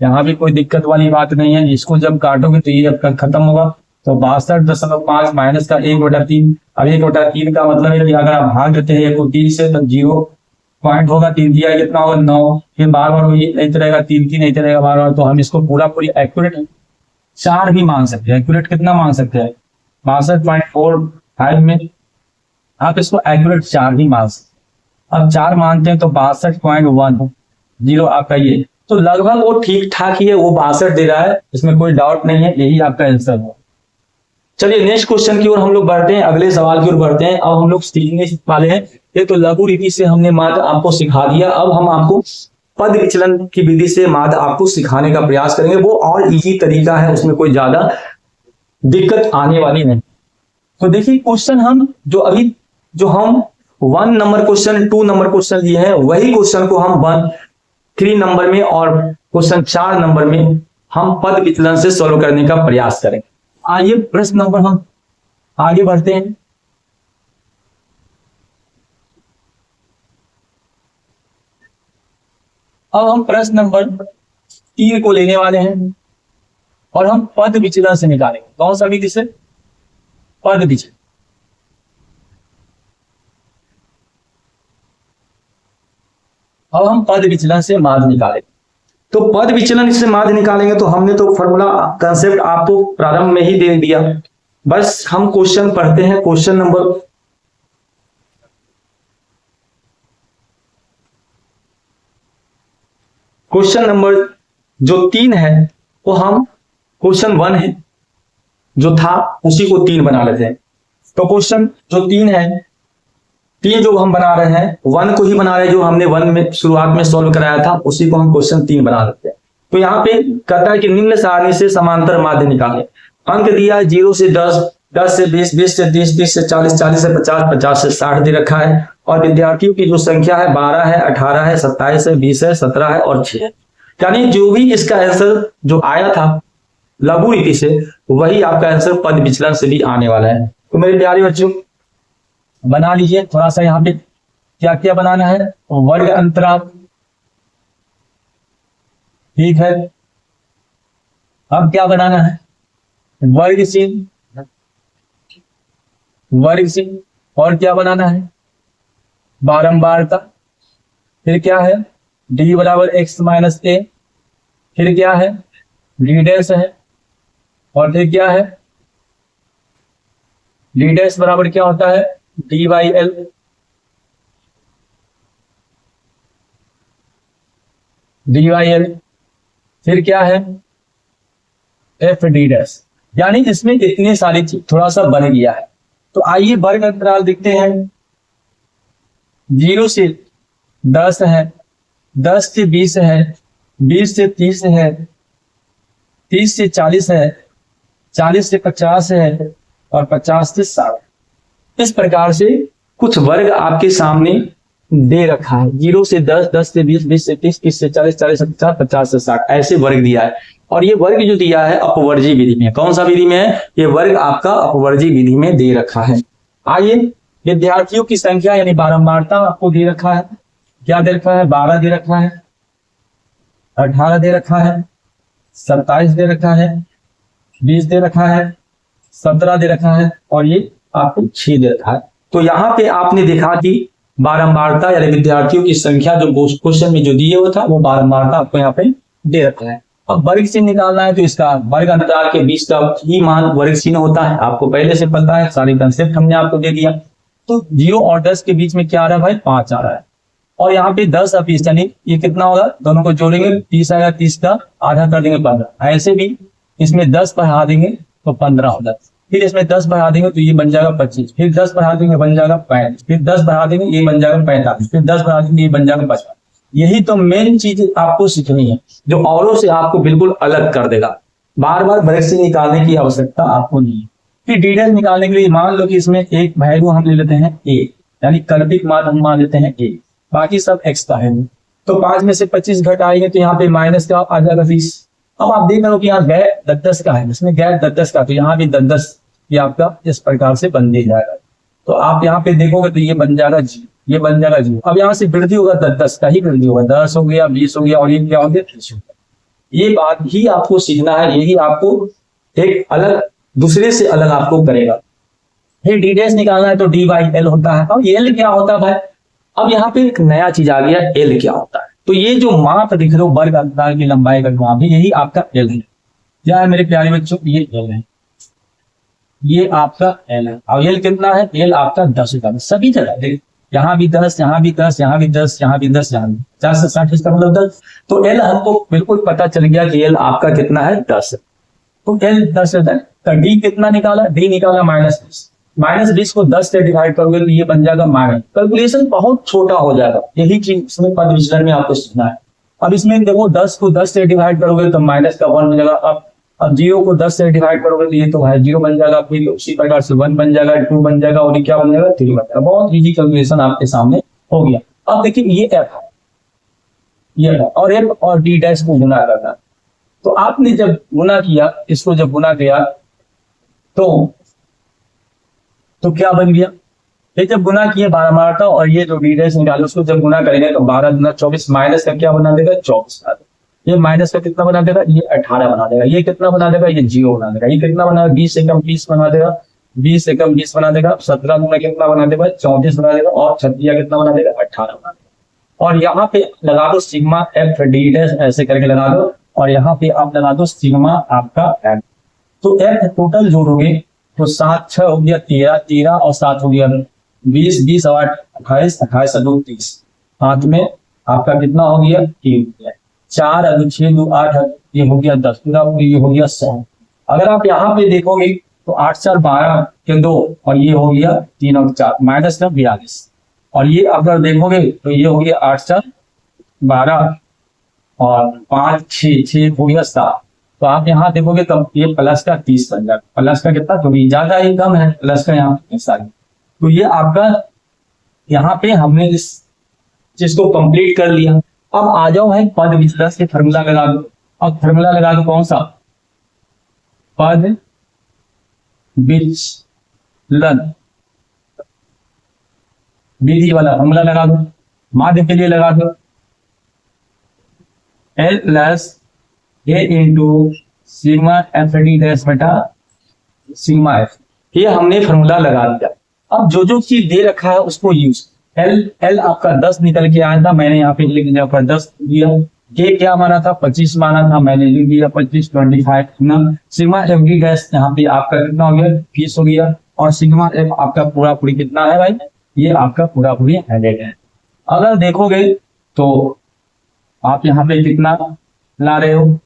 यहाँ भी कोई दिक्कत वाली बात नहीं है। इसको जब काटोगे तो ये आपका खत्म होगा, तो 62.5 माइनस का 1/3, अब 1/3 का मतलब है कि अगर आप भाग देते हैं 1 को 3 से तो 0 पॉइंट होगा, 3 दिया कितना होगा 9, फिर बार बार नहीं रहेगा 3 3 नहीं रहेगा बार बार, तो हम इसको पूरा पूरी एक्यूरेट 4 भी मान सकते हैं। एक्यूरेट कितना मान सकते हैं 62.45 में आप इसको एक्यूरेट 4 भी मान सकते हैं। अब 4 मानते हैं तो 62.10 आपका ये, तो लगभग वो ठीक ठाक ही है, वो 62 दे रहा है, इसमें कोई डाउट नहीं है, यही आपका आंसर है। चलिए नेक्स्ट क्वेश्चन की ओर हम लोग बढ़ते हैं, अगले सवाल की ओर बढ़ते हैं। अब हम लोग सीखने वाले हैं, ये तो लघु रीति से हमने माध्य आपको सिखा दिया, अब हम आपको पद विचलन की विधि से माध्य आपको सिखाने का प्रयास करेंगे, वो और इजी तरीका है, उसमें कोई ज्यादा दिक्कत आने वाली नहीं। तो देखिए क्वेश्चन हम जो हम 1 नंबर क्वेश्चन 2 नंबर क्वेश्चन लिए हैं, वही क्वेश्चन को हम 3 नंबर में और क्वेश्चन 4 नंबर में हम पद विचलन से सॉल्व करने का प्रयास करेंगे। आइए प्रश्न नंबर हम आगे बढ़ते हैं। अब हम प्रश्न नंबर 3 को लेने वाले हैं और हम पद विचलन से निकालेंगे। कौन सा विधि से? पद विचलन। अब हम पद विचलन से माध्य निकालेंगे। तो पद विचलन से माध्य निकालेंगे तो हमने तो फॉर्मूला कंसेप्ट आपको प्रारंभ में ही दे दिया, बस हम क्वेश्चन पढ़ते हैं। क्वेश्चन नंबर जो 3 है वो हम क्वेश्चन 1 है जो था उसी को 3 बना लेते हैं। तो क्वेश्चन जो 3 है, 3 जो हम बना रहे हैं 1 को ही बना रहे हैं, जो हमने 1 में शुरुआत में सॉल्व कराया था उसी को हम क्वेश्चन 3 बना लेते हैं। तो यहाँ पे कहता है कि निम्न सारणी से समांतर माध्य निकालें। अंक दिया है 0 से 10, 10 से 20, 20 से 30, 30 से 40, 40 से 50, 50 से 60 दे रखा है। और विद्यार्थियों की जो संख्या है 12 है, 18 है, 27 है, 20 है, 17 है और 6 है। यानी जो भी इसका आंसर जो आया था लघु रीति से वही आपका आंसर पद विचलन से भी आने वाला है। तो मेरे प्यारे बच्चों बना लीजिए थोड़ा सा। यहाँ पे क्या क्या बनाना है? वर्ग अंतराल, ठीक है। अब क्या बनाना है? वर्ग चिन्ह, वर्ग चिन्ह। और क्या बनाना है? बारंबारता। फिर क्या है? डी बराबर एक्स माइनस ए। फिर क्या है? डी डैश है। और फिर क्या है? डी डैश बराबर क्या होता है? D by L. D by L. फिर क्या है? F D dash. यानी इसमें इतनी सारी चीज थोड़ा सा बन गया है। तो आइए वर्ग अंतराल दिखते हैं। 0 से 10 है, 10 से 20 है, 20 से 30 है, 30 से 40 है, 40 से 50 है और 50 से 60। इस प्रकार से कुछ वर्ग आपके सामने दे रखा है। 0 से 10, 10 से 20, 20 से 30, 30 से 40, 40 से 50, 50 से 60 ऐसे वर्ग दिया है। और ये वर्ग जो दिया है अपवर्जी विधि में। कौन सा विधि में है? ये वर्ग आपका अपवर्जी विधि में दे रखा है। आइए विद्यार्थियों की संख्या यानी बारंबारता आपको दे रखा है। क्या दे रखा है? 12 दे रखा है, 18 दे रखा है, 27 दे रखा है, 20 दे रखा है, 17 दे रखा है और ये आपको 6 दे रखा है। तो यहाँ पे आपने देखा कि बारंबारता यानी विद्यार्थियों की संख्या जो क्वेश्चन में जो दिए हुआ था वो बारंबारता आपको यहाँ पे दे रखा है। अब वर्ग चिन्ह निकालना है तो इसका वर्ग अंतराल के बीच का ही मान वर्ग चिन्ह होता है। आपको पहले से पता है, सारी कंसेप्ट हमने आपको दे दिया। तो 0 और 10 के बीच में क्या आ रहा है भाई? 5 आ रहा है। और यहाँ पे 10 और 20 यानी ये कितना होगा? दोनों को जोड़ेंगे 30 आएगा, 30 का आधा कर देंगे 15। ऐसे भी इसमें 10 बढ़ा देंगे तो 15 होगा। फिर इसमें 10 बढ़ा देंगे तो ये बन जाएगा 25। फिर 10 बढ़ा देंगे बन जाएगा 35। फिर 10 बढ़ा देंगे ये बन जाएगा 45। फिर 10 बढ़ा देंगे ये बन जाएगा 55। यही तो मेन चीज आपको सीखनी है जो औरों से आपको बिल्कुल अलग कर देगा। बार बार वर्ग से निकालने की आवश्यकता आपको नहीं है। फिर डी डैश निकालने के लिए मान लो कि इसमें एक वैल्यू हम ले लेते हैं a, यानी कल्पित मान हम मान लेते हैं a, बाकी सब x का है। तो 5 में से 25 घट आएंगे तो यहाँ पे माइनस का आ जाएगा 20। अब आप देख रहे हो कि यहाँ गैर 10 का है, इसमें गैर 10 का, तो यहाँ भी 10 ये आपका इस प्रकार से बन दे जाएगा। तो आप यहाँ पे देखोगे तो ये बन जाएगा जी, ये बन जाएगा जी। अब यहाँ से वृद्धि होगा 10 का ही वृद्धि होगा, 10 हो गया, 20 हो गया और ये क्या हो गया 30 हो गया। ये बात ही आपको सीखना है, यही आपको एक अलग दूसरे से अलग आपको करेगा। फिर डी डैश निकालना है तो डी बाई एल होता है। अब एल क्या होता है भाई? अब यहाँ पे एक नया चीज आ गया, एल क्या होता है? तो ये जो माप दिख रहे हो वर्ग अंतराल की लंबाई का माप है, यही आपका एल है। क्या है मेरे प्यारे बच्चों? ये एल है, ये आपका एल है। और एल कितना है? एल आपका 10 होता है सभी जगह। देख यहाँ भी 10, यहाँ भी 10, यहाँ भी 10, यहाँ भी 10, यहाँ भी 50 से 60 इसका मतलब 10। तो एल हमको बिल्कुल पता चल गया कि एल आपका कितना है? 10। तो एल 10 है। तो डी कितना निकाला? डी निकाला -20। -20 को 10 से डिवाइड करोगे तो ये बन जाएगा माइनस। कैलकुलेशन बहुत छोटा हो जाएगा, यही चीज इसमें पद विचलन में आपको सीखना है। अब इसमें देखो 10 को 10 से डिवाइड करोगे तो माइनस का 1 बन जाएगा। अब 0 को 10 से डिवाइड करोगे तो ये तो है 0 बन जाएगा। फिर उसी प्रकार से 1 बन जाएगा, 2 बन जाएगा और ये क्या बन जाएगा? 3 बन जाएगा। बहुत इजी कैलकुलेशन आपके सामने हो गया। अब देखिए ये एफ है, ये है और एफ और डी डैश को गुना करना। तो आपने जब गुना किया, इसको जब गुना किया तो क्या बन गया, ये जब गुना किए 12 मारता और ये जो डी डैश निकाले उसको जब गुना करेंगे तो 12 गुना 24 माइनस का क्या बना देगा 24 बना देगा। ये माइनस का कितना बना देगा, ये 18 बना देगा। ये कितना बना देगा, ये 0 बना देगा। ये कितना बना देगा, 20 एकम 20 बना देगा। 20 एकम 20 बना देगा। 17 गुना कितना बना देगा 34 बना देगा। और 36 कितना बना देगा 18 बना देगा। और यहाँ पे लगा दो सिग्मा एफ डी डैश, ऐसे करके लगा दो। और यहाँ पे आप लगा दो सिग्मा आपका एफ। तो एफ टोटल जोड़ोगे तो 7 6 हो गया 13, 13 और 7 हो गया 20, 20 और 8 28, 28 और 2 30। हाथ में आपका कितना हो गया 3 हो गया। 4 और 6 2 8, ये हो गया 10, पूरा ये हो गया 100। अगर आप यहाँ पे देखोगे तो 8 4 12 के 2 और ये हो गया 3 और 4 माइनस का 42। और ये अगर देखोगे तो ये हो गया 8 4 12 और 5 6 6 हो गया 7। तो आप यहाँ देखोगे तो ये प्लस का 30 बन जाएगा। प्लस का कितना, तो ज्यादा ही कम है प्लस का यहाँ पे। तो ये आपका यहाँ पे हमने इस चीज को कंप्लीट कर लिया। अब आ जाओ है पद विचलन से फॉर्मूला लगा दो। अब फॉर्मूला लगा दो कौन सा, पद विचलन विधि वाला फॉर्मूला लगा दो। माध्य के लिए लगा दो L plus A into sigma F D dash बटा सिग्मा एफ। ये हमने फॉर्मूला लगा दिया। अब जो जो चीज दे रखा है उसको यूज। एल आपका 10 निकल के आया था, मैंने यहाँ पे लिख दिया 10 दिया। के क्या माना था 25 माना था, मैंने लिख दिया 25 25 ना। सिग्मा एफ डी डैश यहाँ पे आपका कितना हो गया 20 हो गया। और सिग्मा एफ आपका पूरा पूरी कितना है भाई, ये आपका पूरा पूरी 100 है। अगर देखोगे तो आप यहाँ पे कितना ला रहे हो,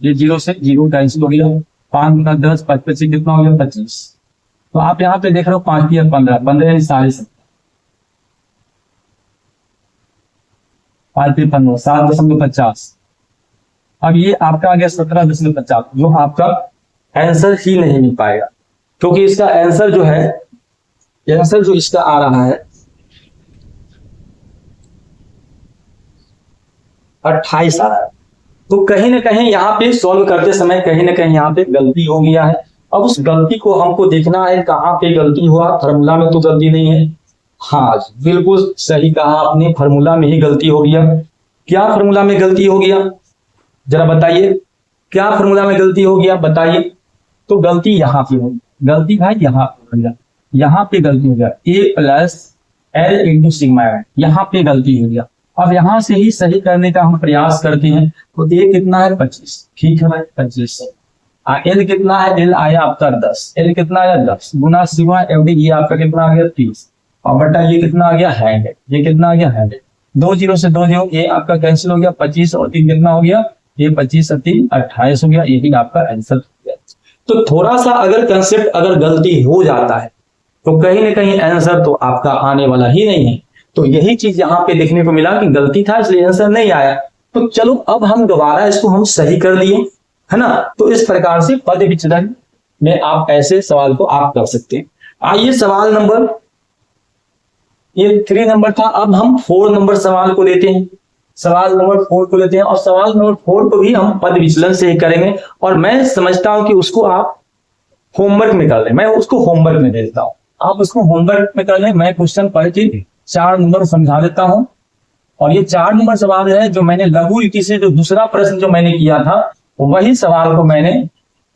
ये 0 से 0 कैंसिल हो गया। 5 गुना 10 25 कितना हो गया 25। तो आप यहाँ पे देख रहे हो 5 या 15 15 साढ़े 5 15 7.50। अब ये आपका आ गया 17.50, जो आपका आंसर ही नहीं मिल पाएगा, क्योंकि इसका आंसर जो है, आंसर जो इसका आ रहा है 28 आ रहा है। तो कहीं ना कहीं यहाँ पे सॉल्व करते समय कहीं ना कहीं यहाँ पे गलती हो गया है। अब उस गलती को हमको देखना है कहाँ पे गलती हुआ। फार्मूला में तो गलती नहीं है, हाँ बिल्कुल सही कहा आपने, फार्मूला में ही गलती हो गया। क्या फार्मूला में गलती हो गया, जरा बताइए क्या फार्मूला में गलती हो गया, बताइए। तो गलती यहाँ पे हो, गलती भाई यहाँ पे हो गया, यहाँ पे गलती हो गया ए प्लस एल इंटू सिग्मा है, यहाँ पे गलती हो गया। अब यहाँ से ही सही करने का हम प्रयास करते हैं। तो ए कितना है 25, ठीक है भाई 25। एल कितना है, एल आया आपका 10, एल कितना आया 10 गुना सिग्मा एफ डी, ये आपका कितना आ गया 30 और बटा ये कितना आ गया 100, ये कितना आ गया 100। 2 0 से 2 0 ये आपका कैंसिल हो गया। 25 और 3 कितना हो गया, ये 25 और 3 28 हो गया। ये भी आपका आंसर हो गया। तो थोड़ा सा अगर कंसेप्ट अगर गलती हो जाता है तो कहीं ना कहीं आंसर तो आपका आने वाला ही नहीं है। तो यही चीज यहाँ पे देखने को मिला कि गलती था इसलिए आंसर नहीं आया। तो चलो अब हम दोबारा इसको हम सही कर दिए, है ना। तो इस प्रकार से पद विचलन में आप ऐसे सवाल को आप कर सकते हैं। आइए सवाल नंबर, ये 3 नंबर था, अब हम 4 नंबर सवाल को लेते हैं। सवाल नंबर 4 को लेते हैं और सवाल नंबर 4 को भी हम पद विचलन से ही करेंगे। और मैं समझता हूं कि उसको आप होमवर्क में कर लें, मैं उसको होमवर्क में दे देता हूं, आप उसको होमवर्क में कर लें। मैं क्वेश्चन पढ़ के 4 नंबर समझा देता हूं। और ये 4 नंबर सवाल है जो मैंने लघु रीति से जो दूसरा प्रश्न जो मैंने किया था वही सवाल को मैंने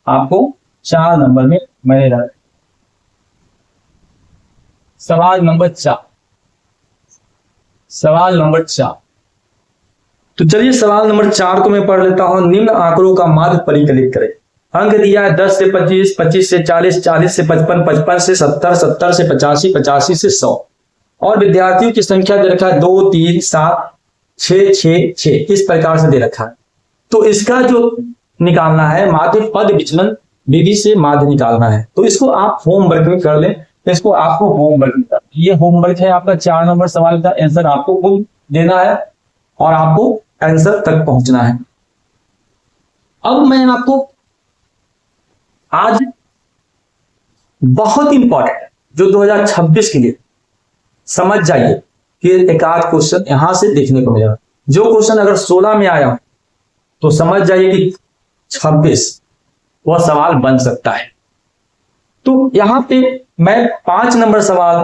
आपको 4 नंबर में मैंने रखा। सवाल नंबर 4, सवाल नंबर 4। तो चलिए सवाल नंबर 4 को मैं पढ़ लेता हूं। निम्न आंकड़ों का माध्य परिकलित करें। अंक दिया है 10 से 25, 25 से 40, 40 से 55, 55 से 70, 70 से 85, 85 से 100। और विद्यार्थियों की संख्या दे रखा है 2 3 7 6 6 6, इस प्रकार से दे रखा है। तो इसका जो निकालना है माध्य पद विचलन विधि से माध्य निकालना है। तो इसको आप होमवर्क में कर लें, इसको आपको होमवर्क में, ये होमवर्क है आपका 4 नंबर सवाल का आंसर आपको खुद देना है और आपको आंसर तक पहुंचना है। अब मैं आपको आज बहुत इंपॉर्टेंट जो 2026 के लिए समझ जाइए कि एक आध क्वेश्चन यहां से देखने को मिलेगा। जो क्वेश्चन अगर 16 में आया तो समझ जाइए कि 26 वह सवाल बन सकता है। तो यहां पे मैं 5 नंबर सवाल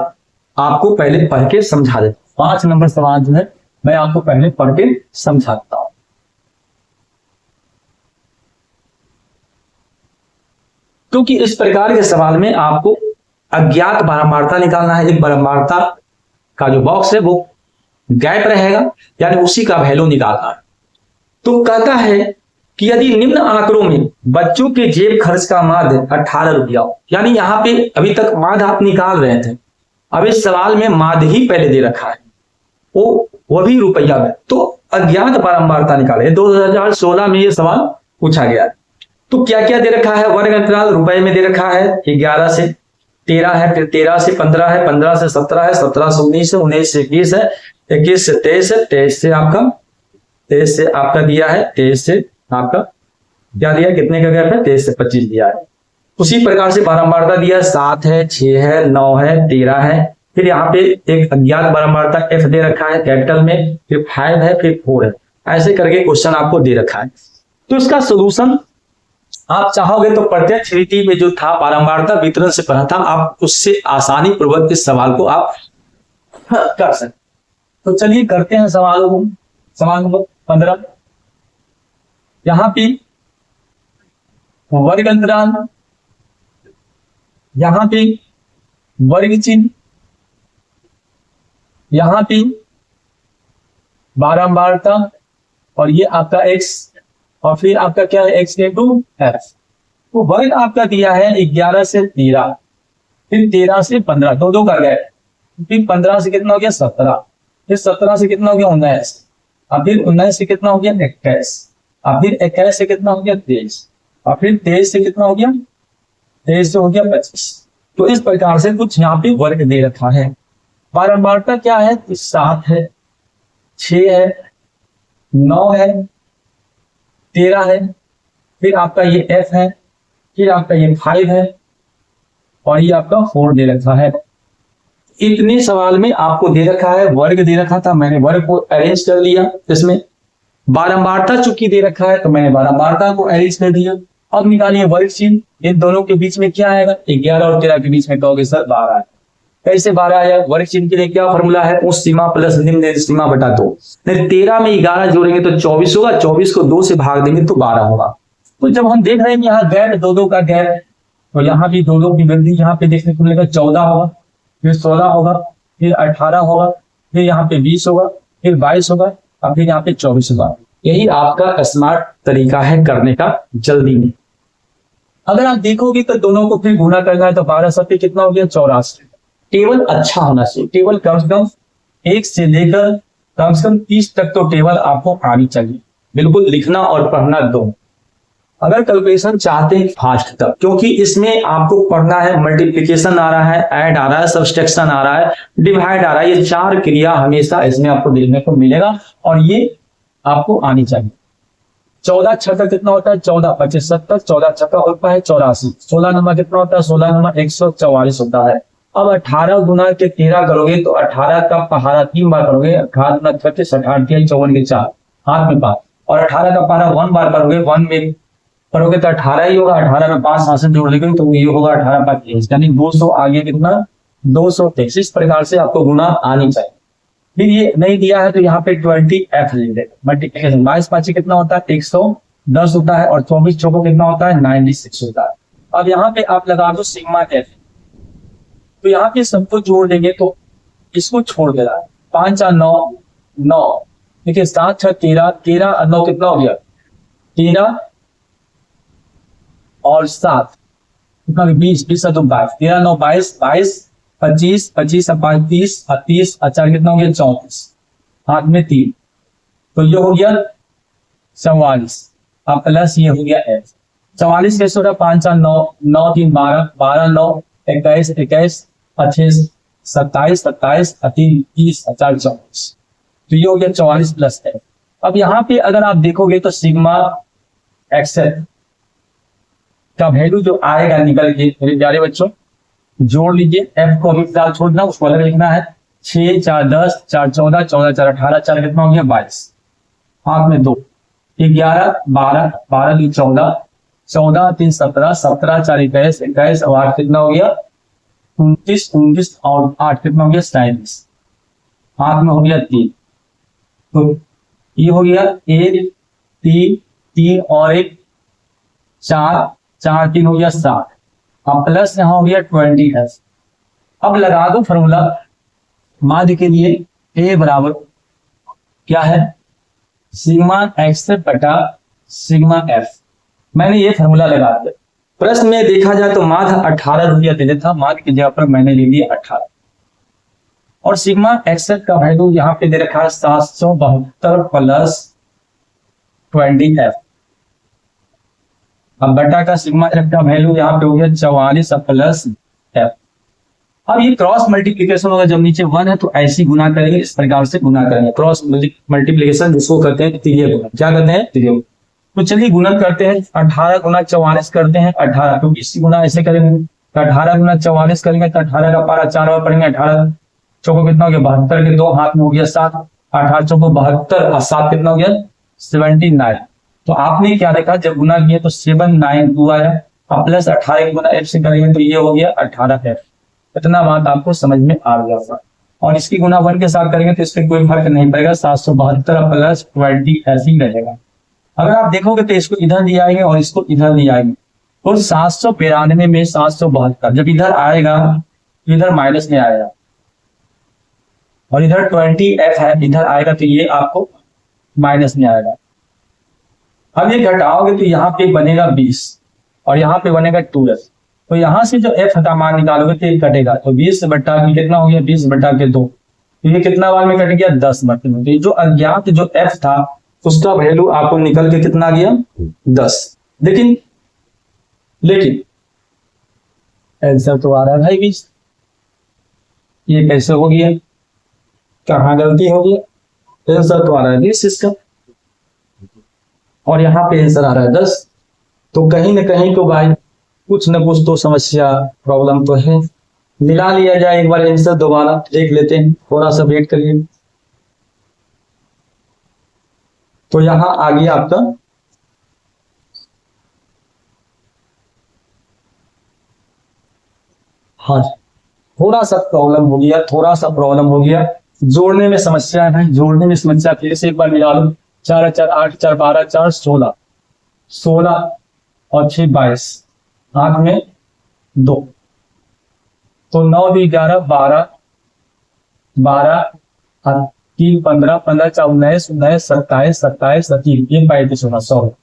आपको पहले पढ़ के समझा देता हूं। 5 नंबर सवाल जो है मैं आपको पहले पढ़ के समझाता हूं। क्योंकि इस प्रकार के सवाल में आपको अज्ञात बारंबारता निकालना है। एक बारंबारता का जो बॉक्स है वो गैप रहेगा, यानी उसी का वैल्यू निकालना है। तो कहता है कि यदि निम्न आंकड़ों में बच्चों के जेब खर्च का माध्य 18 रुपया हो, यानी यहाँ पे अभी तक माध्य आप निकाल रहे थे, अब इस सवाल में माध्य ही पहले दे रखा है, वो भी रुपया में, तो अज्ञात बारंबारता निकाले। 2016 में ये सवाल पूछा गया। तो क्या क्या दे रखा है? वर्ग अंतराल रुपए में दे रखा है, 11 से 13 है, फिर 13 से 15 है, 15 से 17 है, 17 से 19 है, 19 से 21 है, 21 से 23 है, 23 से आपका दिया है, 23 से आपका क्या दिया, कितने का गैप है, 23 से 25 दिया है। उसी प्रकार से बारंबारता दिया 7 है, 6 है, 9 है, 13 है, फिर यहाँ पे एक अज्ञात बारंबारता f दे रखा है कैपिटल में, फिर 5 है, फिर 4 है। ऐसे करके क्वेश्चन आपको दे रखा है। तो इसका सोल्यूशन आप चाहोगे तो प्रत्यक्ष रीति में जो था बारंबारता वितरण से पढ़ा था, आप उससे आसानी पूर्वक इस सवाल को आप कर सकते। तो चलिए करते हैं सवालों को। सवाल नंबर 15, यहां पे वर्ग अंतराल, यहां पे वर्ग चिन्ह, यहां पे बारंबारता, और ये आपका x, और फिर आपका क्या है x इंटू f। तो वर्ग आपका दिया है 11 से 13, फिर 13 से 15, दो कर गए, फिर 15 से कितना हो गया 17, फिर 17 से कितना हो गया 19, अब फिर 19 से कितना हो गया 21, अब फिर 21 से कितना हो गया 23, और फिर 23 से कितना हो गया 23 से हो गया 25। तो इस प्रकार से कुछ यहाँ पे वर्ग दे रखा है। बारंबारता क्या है, 7 है, 6 है, 9 है, 13 है, फिर आपका ये f है, फिर आपका ये 5 है, और ये आपका 4 दे रखा है। इतने सवाल में आपको दे रखा है, वर्ग दे रखा था, मैंने वर्ग को अरेंज कर लिया। इसमें बारंबारता चूंकि दे रखा है तो मैंने बारंबारता को अरेंज कर दिया। अब निकालिए वर्ग चिन्ह। इन दोनों के बीच में क्या आएगा, 11 और 13 के बीच में कहोगे सर 12 है। कैसे 12 आया? वर्ग चिन्ह के लिए क्या फॉर्मूला है, उस सीमा प्लस निम्न सीमा बटा 2। 13 में 11 जोड़ेंगे तो 24 होगा, 24 को 2 से भाग देंगे तो 12 होगा। तो जब हम देख रहे हैं यहाँ गैप, 2 का गैप, तो यहाँ भी 2 की वृद्धि यहाँ पे देखने को मिलेगा। 14 होगा, फिर 16 होगा, फिर 18 होगा, फिर यहाँ पे 20 होगा, फिर 22 होगा, और फिर यहाँ पे 24 होगा। यही आपका स्मार्ट तरीका है करने का, जल्दी में। अगर आप देखोगे तो दोनों को फिर गुणा करना है तो 12 सब पे कितना हो गया 84। टेबल अच्छा होना चाहिए, टेबल कम से कम 1 से लेकर कम से कम 30 तक तो टेबल आपको आनी चाहिए, बिल्कुल लिखना और पढ़ना दो। अगर कैलकुलेशन चाहते हैं फास्ट तक, क्योंकि इसमें आपको पढ़ना है, मल्टीप्लिकेशन आ रहा है, ऐड आ रहा है, सब्सट्रैक्शन आ रहा है, डिवाइड आ रहा है, ये 4 क्रिया हमेशा इसमें आपको देखने को मिलेगा और ये आपको आनी चाहिए। 14 छक्का कितना होता है 14 25 70, 14 छक्का होता है 84। 16 नंबर कितना होता है 16 नंबर 144 होता है। अब 18 गुना के 13 करोगे तो 18 का पहाड़ा 3 बार करोगे, 18 गुना 36, 18 54 के 4 हाथ में 5, और 18 का पहाड़ा 1 बार करोगे, 1 में करोगे तो 18 ही होगा। 18 में 5 हाथ से जोड़ लेंगे तो ये होगा 18 5 23, यानी 200 आगे कितना 223। इस प्रकार से आपको गुना आनी चाहिए। फिर ये नहीं दिया है तो यहाँ पे 20f लेंगे, मल्टीप्लिकेशन 22 5 कितना होता है 110 होता है, और 24 चौको कितना होता है 96 होता है। अब यहाँ पे आप लगा दो सिग्मा f, तो यहाँ पे सबको जोड़ देंगे तो इसको छोड़ देना है। 5 4 9 9, देखिए 7 6 13, 13 और 9 कितना हो गया 13 और 7 कितना 20, 20 और 2 22, 13 9 22, 22 25, 25 और 5 30, और 30 और 4 कितना हो गया 34, हाथ में 3, तो ये हो गया 44, अब प्लस ये हो गया f। 44 कैसे हो रहा 5 4 9 9 3 12, 12 9 21 21 25 27 27 3 30 4 24, तो ये हो गया 44 प्लस f। अब यहाँ पे अगर आप देखोगे तो सिग्मा एक्सएल का वैल्यू जो आएगा निकल के, मेरे प्यारे बच्चों जोड़ लीजिए, f को अभी फिलहाल छोड़ना, उसको अलग लिखना है। 6 4 10, 4 14, 14 4 18, 4 कितना हो गया 22, हाथ में 2, 11 12 12 की 14, 14 3 17, 17 4 21, 21 और 8 कितना हो गया 29, 29 और 8 कितना हो गया 37, हाथ में हो गया 3। तो ये हो गया 1 3 3 और 1 4, 4 3 हो गया 7, अब प्लस यहाँ हो गया 20s। अब लगा दो फॉर्मूला माध्य के लिए, ए बराबर क्या है सिग्मा एक्स बटा सिग्मा एफ। मैंने ये फॉर्मूला लगा दिया। प्रश्न में देखा जाए तो माध्य 18 रुपया दे देता, माध्य की जगह पर मैंने ले लिया 18 और सिग्मा एक्स का वैल्यू यहाँ पे दे रखा है 772 प्लस 20f। अब बटा का सिग्मा एफ का वैल्यू यहाँ पे हो गया 44 प्लस एफ। अब ये क्रॉस मल्टीप्लीकेशन होगा, जब नीचे 1 है तो ऐसी गुना करेंगे, इस प्रकार से गुना करेंगे। क्रॉस मल्टीप्लीकेशन जिसको कहते हैं तिर्यक गुणन। क्या कहते हैं तिर्यक। तो चलिए गुणन करते हैं, 18 गुना 44 करते हैं 18, तो इसी गुना ऐसे करेंगे, 18 गुना 44 करेंगे तो 18 का पारा 4 बार पढ़ेंगे, 18 चौको कितना हो गया 72 के 2 हाथ में हो गया 7, 18 चौको 72 और 7 कितना हो गया 79। तो आपने क्या देखा जब गुना किया तो 792 आया, अब प्लस 18 गुना एफ से करेंगे तो ये हो गया 18f। इतना बात आपको समझ में आ गया। और इसकी गुना 1 के साथ करेंगे तो इसमें कोई फर्क नहीं पड़ेगा, 772 प्लस 20 ऐसे ही रहेगा। अगर आप देखोगे तो इसको इधर ले आएंगे और इसको इधर ले आएंगे तो 792 में 772 जब इधर आएगा तो इधर माइनस में आएगा और इधर 20f है, इधर आएगा तो ये आपको माइनस में आएगा। अब ये घटाओगे तो यहाँ पे बनेगा 20 और यहाँ पे बनेगा 2f। तो यहां से जो f का मान निकालोगे तो ये कटेगा, तो 20 बटा के कितना हो गया 20 बटा के 2, तो ये कितना बार में कट गया 10 बार में। तो ये जो अज्ञात जो f था उसका वैल्यू आपको निकल के कितना गया 10। लेकिन आंसर तो आ रहा है भाई 20, ये कैसे हो गया, कहाँ गलती हो गया, आंसर तो आ रहा है 20 इसका और यहाँ पे आंसर आ रहा है 10। तो कहीं ना कहीं तो भाई कुछ न कुछ तो समस्या प्रॉब्लम तो है। मिला लिया जाए एक बार आंसर, दोबारा देख लेते हैं, थोड़ा सा वेट करिए। तो यहां आ गया आपका हाँ थोड़ा सा प्रॉब्लम हो गया, जोड़ने में समस्या है, जोड़ने में समस्या। फिर से एक बार मिला लो, 4 4 8 4 12 4 16, 16 और 6 22, 8 में 2, तो 9 2 11 12 12 3 15 15 4 19 19 27 27 3 ये 35 होना 100,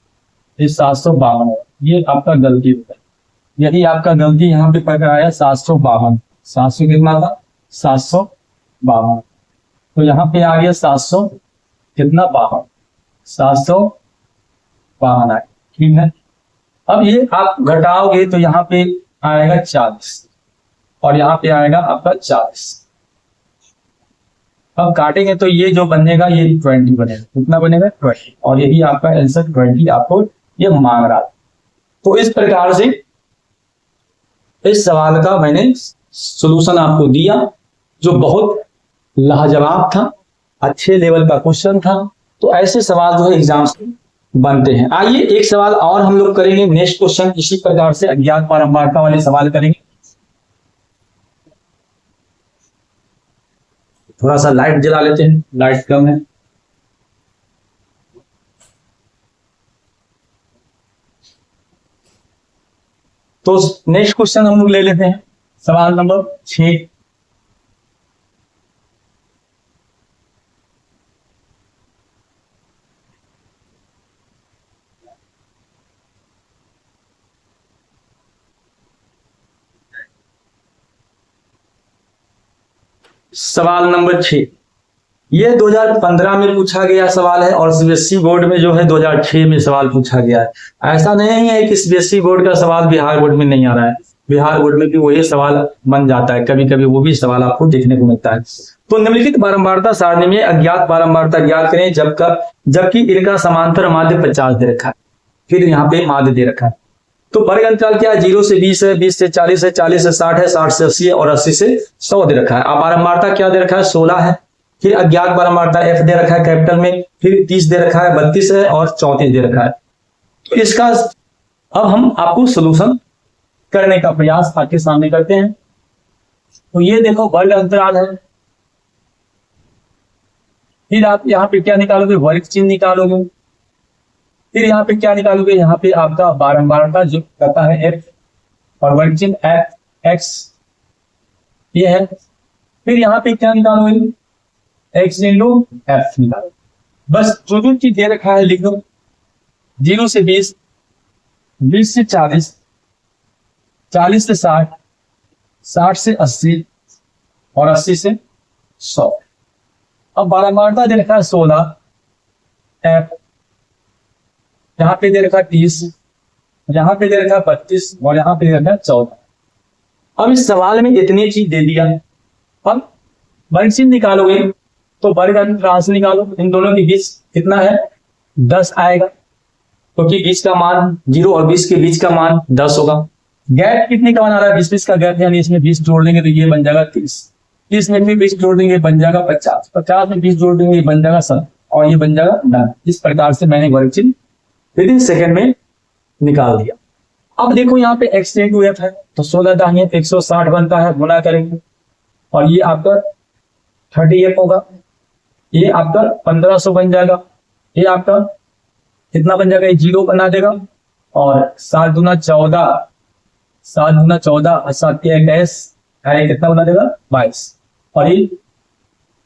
ये 752 है। ये आपका गलती होता है, यदि आपका गलती यहाँ पे पड़ आया 752, 700 कितना था 752, तो यहाँ पे आ गया 700 कितना 52, 752 आए, ठीक है। अब ये आप घटाओगे तो यहाँ पे आएगा 40 और यहाँ पे आएगा आपका 40। अब काटेंगे तो ये जो बनेगा ये 20 बनेगा, कितना बनेगा 20, और यही आपका आंसर 20 आपको ये मांग रहा है। तो इस प्रकार से इस सवाल का मैंने सॉल्यूशन आपको दिया, जो बहुत लाजवाब था, अच्छे लेवल का क्वेश्चन था। तो ऐसे सवाल जो है एग्जाम से बनते हैं। आइए एक सवाल और हम लोग करेंगे, नेक्स्ट क्वेश्चन इसी प्रकार से अज्ञात बारंबारता वाले सवाल करेंगे। थोड़ा सा लाइट जला लेते हैं, लाइट कम है। तो नेक्स्ट क्वेश्चन हम लोग ले लेते हैं, सवाल नंबर 6। सवाल नंबर 6 ये 2015 में पूछा गया सवाल है और सीबीएसई बोर्ड में जो है 2006 में सवाल पूछा गया है। ऐसा नहीं है कि सीबीएसई बोर्ड का सवाल बिहार बोर्ड में नहीं आ रहा है, बिहार बोर्ड में भी वही सवाल बन जाता है, कभी कभी वो भी सवाल आपको देखने को मिलता है। तो निम्नलिखित बारंबारता सारणी में अज्ञात बारंबारता ज्ञात करें जबकि इनका समांतर माध्य 50 दे रखा है, फिर यहाँ पे माध्य दे रखा है। तो वर्ग अंतराल क्या है, 0 से 20 है, 20 से 40 है, 40 से 60 है, 60 से 80 है और 80 से 100 दे रखा है। अब बारंबारता क्या दे रखा है 16 है, फिर अज्ञात बारंबारता f दे रखा है कैपिटल में, फिर 30 दे रखा है, 32 है और 34 दे रखा है। तो इसका अब हम आपको सोल्यूशन करने का प्रयास आपके सामने करते हैं। तो ये देखो वर्ग अंतराल है, फिर आप यहाँ पे क्या निकालोगे, वर्ग चिन्ह निकालोगे, फिर यहाँ पे क्या निकालोगे, यहाँ पे आपका बारंबारता जो कहता है f और वर्ग चिन्ह एफ एक्स ये है। फिर यहाँ पे क्या निकालोगे, x इंटू एफ निकालो। बस जो जो चीज दे रखा है लिख दो। 0 से 20, 20 से 40, 40 से 60, 60 से 80 और 80 से 100। अब बारंबारता दे रखा है 16 एफ, यहाँ पे दे रखा है 30, यहाँ पे दे रखा है 32 और यहाँ पे दे रखा है 14। अब इस सवाल में इतनी चीज दे दिया। अब वर्ग चिन्ह निकालोगे तो वर्ग अंतराल से निकालो, इन दोनों के बीच कितना है 10 आएगा, क्योंकि 20 का मान 0 और 20 के बीच का मान 10 होगा। गैप कितने का बना रहा है, 20 का गैप, यानी इसमें 20 जोड़ देंगे तो ये बन जाएगा 30, 30 में भी 20 जोड़ देंगे बन जाएगा 50, 50 में 20 जोड़ देंगे बन जाएगा 100 और ये बन जाएगा 9। इस प्रकार से मैंने वर्ग चिन्ह विद इन सेकेंड में निकाल दिया। अब देखो यहाँ पे x इंटू एफ है तो 16 दाहिने 160 बनता है, गुना करेंगे और ये आपका 30f होगा, ये आपका 1500 बन जाएगा, ये आपका कितना बन जाएगा, ये 0 बना देगा और 7 दूना 14, 7 दूना 14 और 7 के 21 है, कितना बना देगा 22 और ये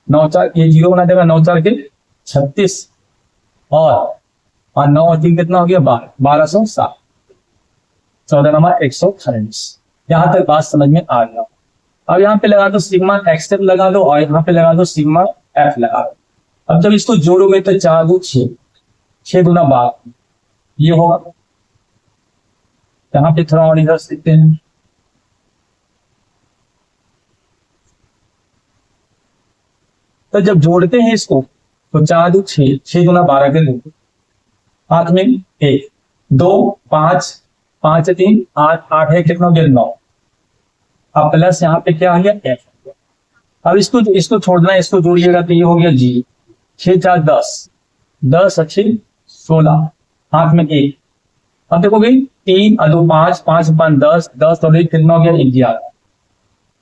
9 4 ये 0 बना देगा, 9 4 के 36 और 9 और 3 कितना हो गया 1260, 14 नंबर 128। यहां तक बात समझ में आ गया। अब यहाँ पे लगा दो सिग्मा एक्स एफ लगा दो और यहाँ पे लगा दो सिग्मा एफ लगा दो। अब जब इसको जोड़ोगे तो 4 2 6, 6 दूना 12 ये होगा। यहाँ पे थोड़ा और इधर सीखते हैं, तो जब जोड़ते हैं इसको तो 4 2 6, 6 दूना 12 के लिए हाथ में 1 2 5 5 3 8 8 है, कितना हो गया 9। अब प्लस यहाँ पे क्या आ गया एफ। अब इसको छोड़ना है, इसको जोड़िएगा तो ये हो गया जी, 6 4 10, 10 अच्छे 16 हाथ में 1। अब देखोगे 3 और 2 5, 5 5 10, 10 और 1 कितना हो गया 11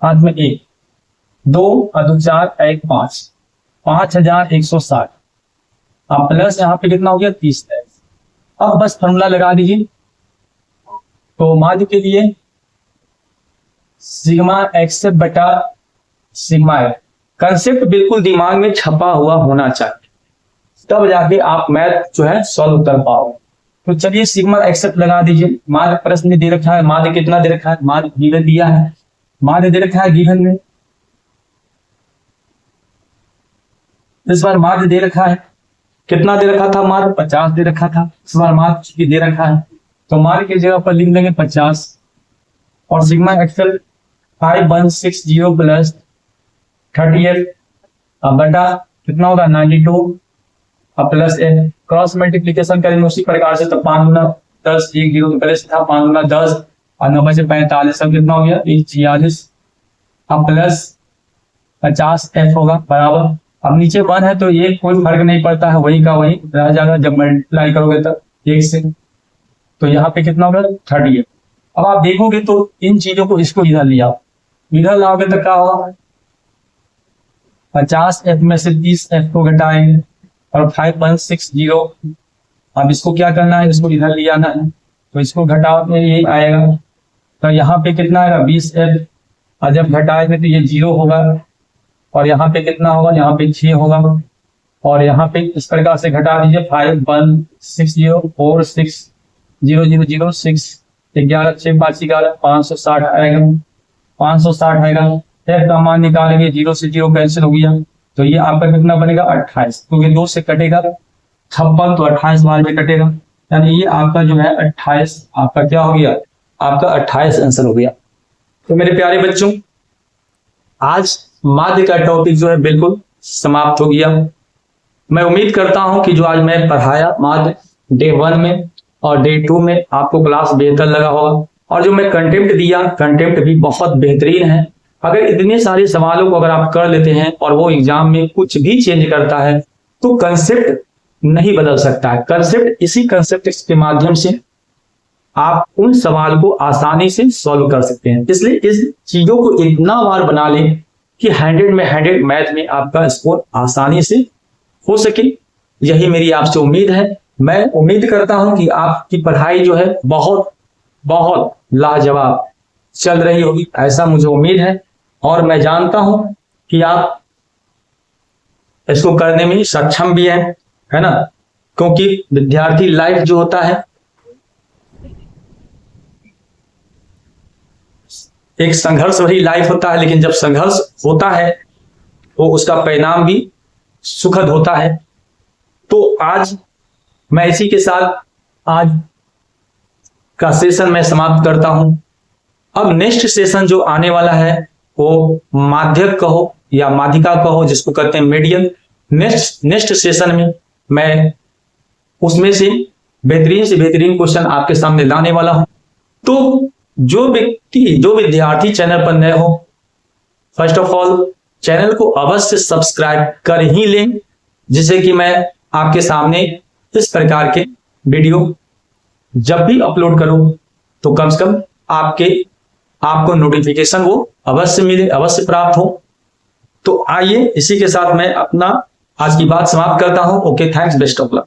हाथ में 1, 2 और 2 4 1 5, 5160। अब प्लस यहाँ पे कितना हो गया 30। अब बस फॉर्मूला लगा दीजिए। तो माध्य के लिए सिग्मा एक्स बटा सिग्मा एफ, कंसेप्ट बिल्कुल दिमाग में छपा हुआ होना चाहिए, तब जाके आप मैथ जो है सॉल्व कर पाओ। तो चलिए सिग्मा एक्स लगा दीजिए। माध्य प्रश्न में दे रखा है, माध्य कितना दे रखा है, माध्य गिवन दिया है, माध्य दे रखा है गिवन में, इस बार माध्य दे रखा है, कितना दे रखा था माध्य 50 दे रखा था, इस बार माध्य दे रखा है तो माध्य की जगह पर लिख देंगे 50 और सिग्मा एक्सएल 5160 प्लस 38 बटा कितना होगा 92 और प्लस एफ। क्रॉस मल्टीप्लीकेशन करेंगे उसी प्रकार से, तो 5 गुना 10 1 0 प्लस था 5 गुना 10 और 90 से 45 अब कितना हो गया 46 और प्लस 50 एफ होगा बराबर। अब नीचे 1 है तो ये कोई फर्क नहीं पड़ता है, वही का वही रह जाएगा जब मल्टीप्लाई करोगे तब 1 से, तो यहाँ पे कितना होगा 38। अब आप देखोगे तो इन चीजों को इसको इधर लिया, इधर लाओगे तो क्या होगा 50 एफ में से 30 एफ को घटाएंगे और 5160। अब इसको क्या करना है, इसको इधर ले आना है तो इसको घटाओ में ये आएगा, तो यहाँ पे कितना आएगा 20 एफ और जब घटाएंगे तो ये 0 होगा और यहाँ पे कितना होगा, यहाँ पे 6 होगा और यहाँ पे इस प्रकार से घटा दीजिए 5160 4 6 0 0 0 6 11 6 5 11 560 आएगा, 560 आएगा। एफ का मान निकालेंगे, 0 से 0 कैंसिल हो गया तो ये आपका कितना बनेगा 28, क्योंकि 2 से कटेगा 56 तो 28 बार में कटेगा, यानी ये आपका जो है 28 आपका क्या हो गया, आपका 28 आंसर हो गया। तो मेरे प्यारे बच्चों आज माध्य का टॉपिक जो है बिल्कुल समाप्त हो गया। मैं उम्मीद करता हूं कि जो आज मैं पढ़ाया माध्य डे 1 में और डे 2 में आपको क्लास बेहतर लगा होगा और जो मैं कंटेंट दिया कंटेंट भी बहुत बेहतरीन है। अगर इतने सारे सवालों को अगर आप कर लेते हैं और वो एग्जाम में कुछ भी चेंज करता है तो कंसेप्ट नहीं बदल सकता है। कंसेप्ट, इसी कंसेप्ट के माध्यम से आप उन सवाल को आसानी से सॉल्व कर सकते हैं। इसलिए इस चीजों को इतना बार बना लें कि 100 में 100 मैथ में आपका स्कोर आसानी से हो सके। यही मेरी आपसे उम्मीद है। मैं उम्मीद करता हूं कि आपकी पढ़ाई जो है बहुत बहुत लाजवाब चल रही होगी, ऐसा मुझे उम्मीद है। और मैं जानता हूं कि आप इसको करने में सक्षम भी हैं, है ना, क्योंकि विद्यार्थी लाइफ जो होता है एक संघर्ष भरी लाइफ होता है, लेकिन जब संघर्ष होता है तो उसका परिणाम भी सुखद होता है। तो आज मैं इसी के साथ आज का सेशन मैं समाप्त करता हूं। अब नेक्स्ट सेशन जो आने वाला है वो माध्यक कहो या माध्यिका कहो, जिसको कहते हैं मीडियम। नेक्स्ट सेशन में मैं उसमें से बेहतरीन क्वेश्चन आपके सामने लाने वाला हूं। तो जो विद्यार्थी चैनल पर नए हो, फर्स्ट ऑफ ऑल चैनल को अवश्य सब्सक्राइब कर ही लें, जिससे कि मैं आपके सामने इस प्रकार के वीडियो जब भी अपलोड करूं तो कम से कम आपको नोटिफिकेशन वो अवश्य मिले, अवश्य प्राप्त हो। तो आइए इसी के साथ मैं अपना आज की बात समाप्त करता हूं। Okay, thanks, best of luck.